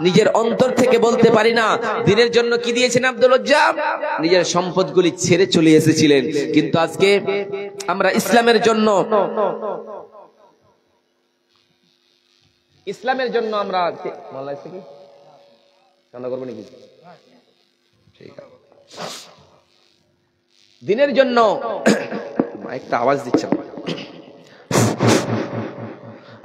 নিজের অন্তর থেকে বলতে পারি না দিনের জন্য কি দিয়েছেন আব্দুল লজ্জা, নিজের সম্পদগুলি ছেড়ে চলে এসেছিলেন। কিন্তু আজকে আমরা ইসলামের জন্য আমরা দিনের জন্য একটা আওয়াজ দিচ্ছে।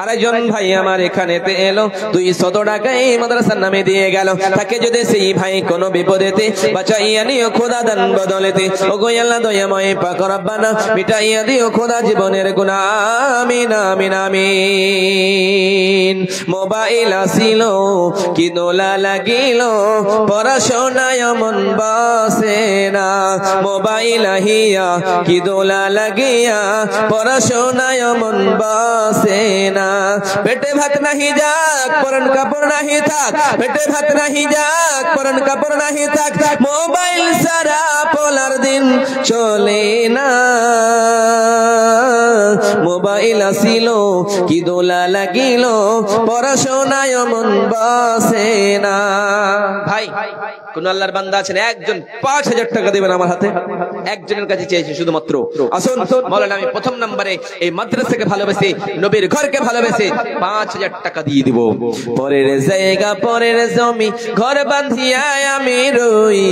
আরেকজন ভাই আমার এখানেতে এলো 200 টাকা এই মাদ্রাসার নামে দিয়ে গেল, তাকে যদি সেই ভাই কোনো বিপদেতে বাঁচাইয়া নিও খোদা দান বদলেতে, ওগো আল্লাহ দয়াময় পাক রব্বানা মিটাইয়া দিও খোদা জীবনের গুনাহ আমিন আমিন আমিন। মোবাইল আসিল কি দোলা লাগিল পড়াশোনায় মন বসে না, মোবাইল আহিয়া কি দোলা লাগিয়া পড়াশোনায় মন বসে না। পেটে ভাত নাহি যাক পরন কাপড় নাহি থাক, পেটে ভাত নাহি যাক পরন কাপড় নাহি থাক, মোবাইল সারা পোলার দিন চলে না। মোবাইল আসিল কি দোলা লাগিল পড়াশোনায় মন বসে না। ভাই কোন আল্লাহর বান্দা আছেন একজন 5000 টাকা দিবেন আমার হাতে? একজনের কাছে চেয়েছি শুধুমাত্র। আসুন মাওলানা, আমি প্রথম নম্বরে এই মাদ্রাসাকে ভালোবেসে, নবীর ঘরকে ভালোবেসে 5000 টাকা দিয়ে দিব। পরের জায়গা পরের জমি ঘর বাঁধিয়া আমি রই,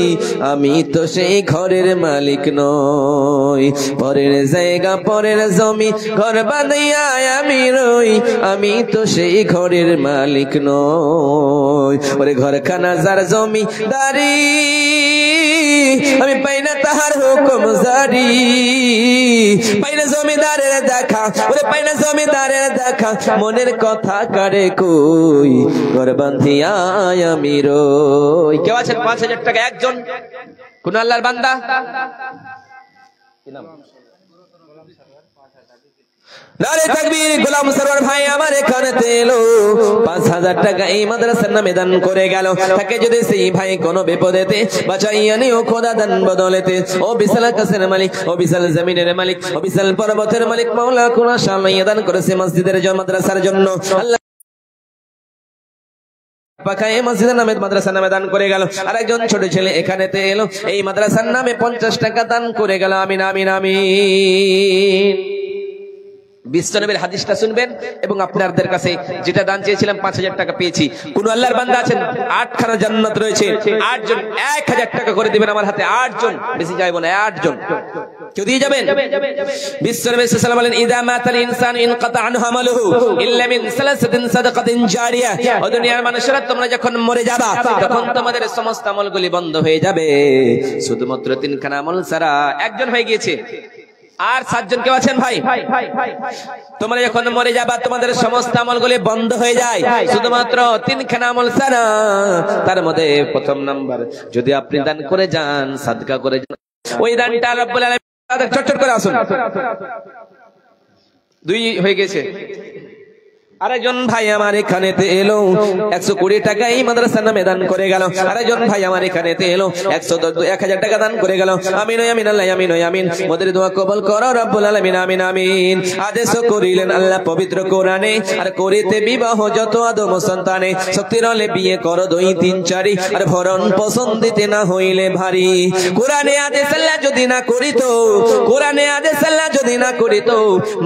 আমি তো সেই ঘরের মালিক নই। পরের জায়গা পরের জমি ঘর বাঁধিয়া আমি রই, আমি তো সেই ঘরের মালিক নই। ওরে ঘরখানা যার জমি দারি, আমি পাই না তাহার হুকুম জারি। পাই না জমিদারের দেখা, ওরে পাই না জমিদারের দেখা, মনের কথা কারে কই, ঘর বাঁধিয়া আমি রই। কেউ আছেন 5000 টাকা একজন? কোন আল্লাহর বান্দা? কি নাম? নারে তাকবীর। গোলাম সরওয়ার ভাই আমার এখানে এলো, 5000 টাকা এই মাদ্রাসার নামে দান করে গেল। তাকে যদি সেই ভাই কোনো বিপদেতে বাঁচাইয়া নিও খোদা দান বদলেতে। ও বিশাল আকাশের মালিক, ও বিশাল জমিনের মালিক, ও বিশাল পর্বতের মালিক মাওলা, কোন শালাইয়া দান করেছে মসজিদের জন্য, মাদ্রাসার জন্য। আল্লাহ পাকায় মসজিদের নামে মাদ্রাসার নামে দান করে গেল। আর একজন ছোট ছেলে এখানেতে এলো, এই মাদ্রাসার নামে 50 টাকা দান করে গেল। আমিন আমিন আমিন। বিশ্বনবীর হাদিসটা শুনবেন এবং আপনাদের কাছে যেটা দান চেয়েছিলাম 5000 টাকা পেয়েছি। কোন আল্লাহর বান্দা আছেন 8খানা জান্নাত রয়েছে, 8 জন 1000 টাকা করে দিবেন আমার হাতে। 8 জন, বেশি যাইব না, 8 জন কেউ দিয়ে যাবেন। বিশ্বনবী সাল্লাল্লাহু আলাইহি ওয়াসাল্লাম বলেন, ইযা মাতাল ইনসানু ইনকাতা আনহু আমালুহু ইল্লা মিন সালাসাতিন সাদাকাতিন জারিয়া। ও দুনিয়ার মানুষেরা, তোমরা যখন মরে যাবা তখন তোমাদের সমস্ত আমলগুলি বন্ধ হয়ে যাবে, শুধুমাত্র 3খানা আমল ছাড়া। একজন হয়ে গিয়েছে, আর 7 জন কেউ আছেন ভাই? তোমরা যখন মরে যাবা তোমাদের সমস্ত আমলগুলি বন্ধ হয়ে যায়, শুধুমাত্র 3খানা আমল ছাড়া। তার মধ্যে প্রথম নাম্বার, যদি আপনি দান করে যান, সাদকা করে যান, ওই দানটা রব্বুল আলামিন চটচট করে আসুন। 2 হয়ে গেছে। আরেকজন ভাই আমার এখানে এলো, 120 টাকা এই মাদ্রাসার নামে দান করে গেল। আরেকজন ভাই আমার এখানে এলো, 1000 টাকা দান করে গেল। আমিন আমিন আল্লাহ আমিন আমিন। মোদের দোয়া কবুল করো রব্বুল আলামিন, আমিন আমিন। আদেশ করিলেন আল্লাহ পবিত্র কোরআনে, আর করিতে বিবাহ যত আদম সন্তানে, শক্তির হলে বিয়ে করো 2 3 4, আর ভরণ পছন্দ দিতে না হইলে ভারী। কোরআনে আদেশ আল্লাহ যদি না করিত, কোরআনে আদেশ আল্লাহ যদি না করিত,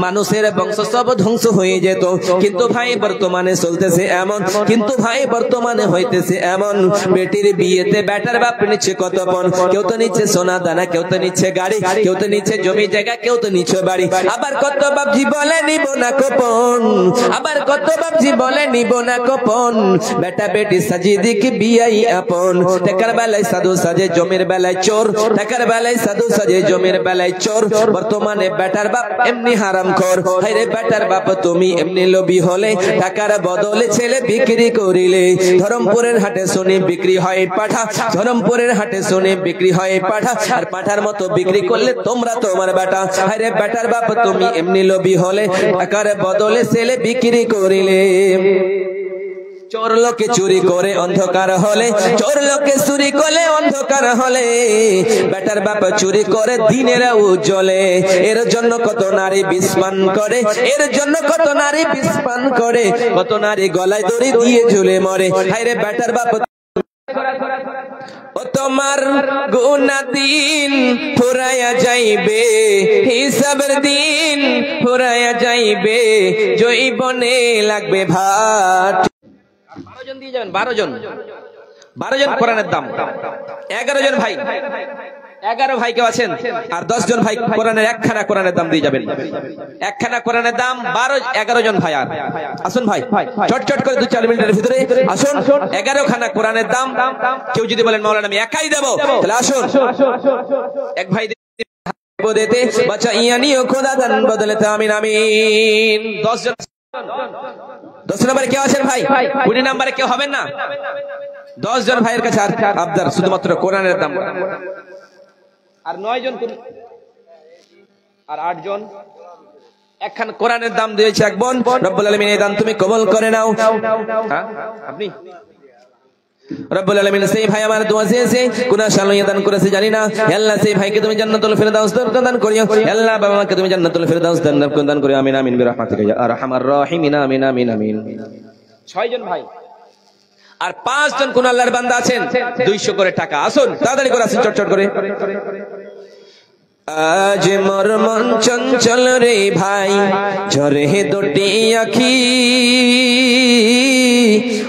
মানুষের বংশ সব ধ্বংস হয়ে যেত। কিন্তু ভাই বর্তমানে চলতেছে এমন, কিন্তু ভাই বর্তমানে হইতেছে এমন, বেটির বিয়েতে বেটার বাপ নিচ্ছে কত পণ। কেউ তো নিচ্ছে সোনা দানা, কেউ তো নিচ্ছে গাড়ি, কেউ তো নিচ্ছে জমি জায়গা, কেউ তো নিচ্ছে বাড়ি। আবার কত বাপজি বলে নিব না কোপন, আবার কত বাপজি বলে নিব না কোপন। বেটা বেটি সাজিয়ে দিকে বিয়াই আপন। টাকার বেলায় সাধু সাজে, জমির বেলায় চোর। টাকার বেলায় সাধু সাজে, জমির বেলায় চোর। বর্তমানে বেটার বাপ এমনি হারামখোর। হায়রে বেটার বাপ তুমি এমনি লোভী হলে, টাকার বদলে ছেলে বিক্রি করিলে। ধরমপুরের হাটে শুনে বিক্রি হয় পাঠা, ধরমপুরের হাটে শুনে বিক্রি হয় পাঠা, আর পাঠার মতো বিক্রি করলে তোমরা তোমার বেটা। আরে বেটার বাপ তুমি এমনি লোভী হলে, টাকার বদলে ছেলে বিক্রি করিলে। চোর লোকে চুরি করে অন্ধকার হলে, চোর লোকে চুরি করে অন্ধকার হলে, বেটার বাপ চুরি করে দিনের উজ্জ্বলে। এর জন্য কত নারী বিষ পান করে, এর জন্য কত নারী বিষ পান করে, কত নারী গলায় দড়ি দিয়ে ঝুলে মরে। হায়রে বেটার বাপ ও তোমার গুনাহ দিন ফুরাইয়া যাইবে, হিসাবের দিন ফুরাইয়া যাইবে, জৈবনে লাগবে ভাট। 12 জন দিয়ে যাবেন, 12 জন, 12 জন কোরআনের দাম। 11 জন ভাই, 11 ভাই কেউ আছেন? আর 10 জন ভাই কোরআনের 1খানা কোরআনের দাম দিয়ে যাবেন। 1খানা কোরআনের দাম 11 জন ভাই। আর আসুন ভাই, চটচট করে 2-4 মিনিটের ভিতরে আসুন। 11খানা কোরআনের দাম। কেউ যদি বলেন মাওলানা আমি একাই দেব, তাহলে আসুন। এক ভাই দেতে বাচ্চা ইয়ানিও খোদা দান বদলেতে, আমিন আমিন। 10 জন। 10 নম্বরে কেউ আছেন ভাই? 20 নম্বরে কেউ হবেন না? 10 জন ভাইয়ের কাছে আবদার, শুধুমাত্র কোরআনের দাম। আর 9 জন, আর 8 জন। একখান কোরআনের দাম দিয়েছে এক বোন। রব্বুল আলামিন এই দান তুমি কবুল করে নাও। হ্যাঁ আপনি রব্বুল আলামিন সেই ভাই আমার দোয়া চেয়েছে, কোন শালইয়া দান করেছে জানি না। হে আল্লাহ সেই ভাইকে তুমি জান্নাতুল ফেরদাউস দান করিও। হে আল্লাহ বাবা মাকে তুমি জান্নাতুল ফেরদাউস দান করিও। আমিন আমিন বিরহমাতিকা ইয়া আরহামার রাহিমিন। আমিন আমিন আমিন। 6 জন ভাই। আর 5 জন কোন আল্লাহর বান্দা আছেন 200 করে টাকা। আসুন তাড়াতাড়ি করে আসুন, চটচট করে। আজ মোর মন চঞ্চল রে ভাই, ঝরে দুটি আখি,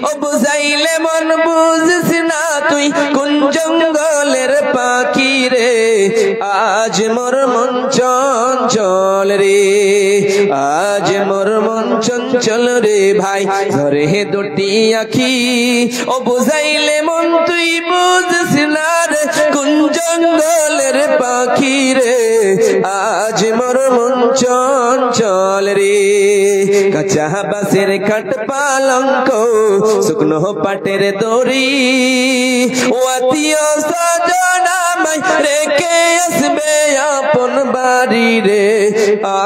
ও বুঝাইলে মন বুঝিস না তুই কোন জঙ্গলের পাখি রে। আজ মোর মন চঞ্চল রে, আজ মোর মন চঞ্চল রে ভাই, ঝরে দুটি আখি, ও বুঝাইলে মন তুই বুঝিস না রে কোন জঙ্গলের পাখি রে। আজ মোর মন চঞ্চল রে, কাঁচা বাঁশের খাট পালঙ্ক, শুকনো পাটের দড়ি, ও আত্মীয় স্বজন আমায় রেখে আসবে আপন বাড়ি রে।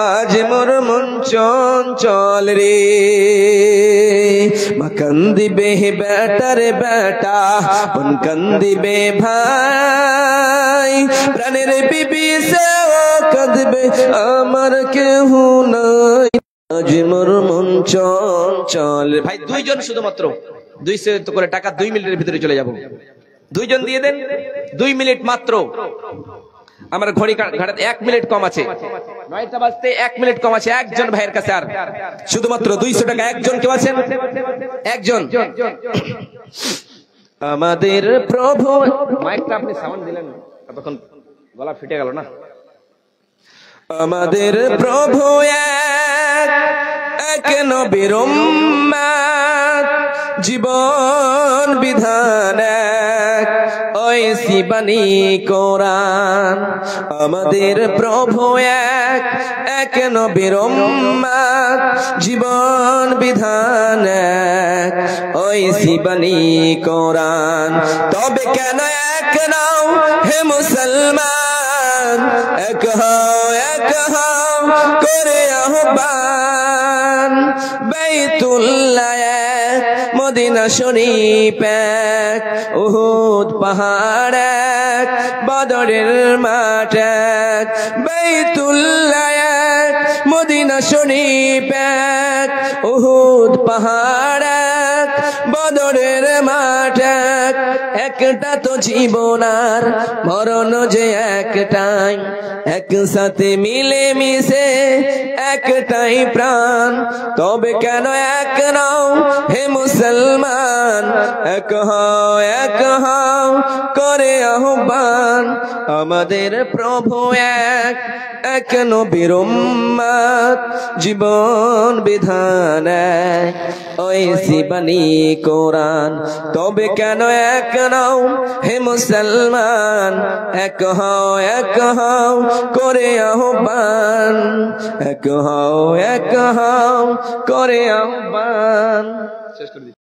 আজ মোর মন চঞ্চল রে, মা কান্দিবে বেটার বেটা, বোন কান্দিবে ভাই, প্রাণের বিবি সেও কাঁদবে আমার কেহ নাই। আজ মোর মন চঞ্চল। ভাই 2 জন শুধুমাত্র 200 করে টাকা 2 মিনিটের ভিতরে চলে যাব। 2 জন দিয়ে দেন, 2 মিনিট মাত্র। আমার ঘড়ি ঘাটাতে 1 মিনিট কম আছে, 9টা বাজতে 1 মিনিট কম আছে একজন ভাইয়ের কাছে। আর শুধুমাত্র 200 টাকা। একজন কেউ আছেন? একজন। আমাদের প্রভু, মাইকটা আপনি সাউন্ড দিলেন না, তখন গলা ফেটে গেল না। আমাদের প্রভু এক নবীর উম্মত, জীবন বিধান এক, ঐশী বাণী কোরআন। আমাদের প্রভু এক নবীর উম্মত, জীবন বিধান এক, ঐশী বাণী কোরআন। তবে কেন এক নাও হে মুসলমান, এক হও করে আহ্বান। বাইতুল্লাহ মদিনা শরীফ এক, উহুদ পাহাড় এক, বদরের মাঠ এক। বাইতুল্লাহ এক, মদিনা শরীফ এক, উহুদ পাহাড় এক, বদরের মাঠ এক। একটা তো জীবন আর মরণ যে একটাই, একসাথে মিলে মিশে একটাই প্রাণ। তবে কেন এক নাও হে মুসলমান, এক হও করে আহ্বান। আমাদের প্রভু এক নবীর উম্মত, জীবন বিধান এক, ঐশী বাণী কোরআন। তবে কেন এক নাও হে মুসলমান, এক হও করে আহ্বান, এক হও করে আহ্বান। শেষ করে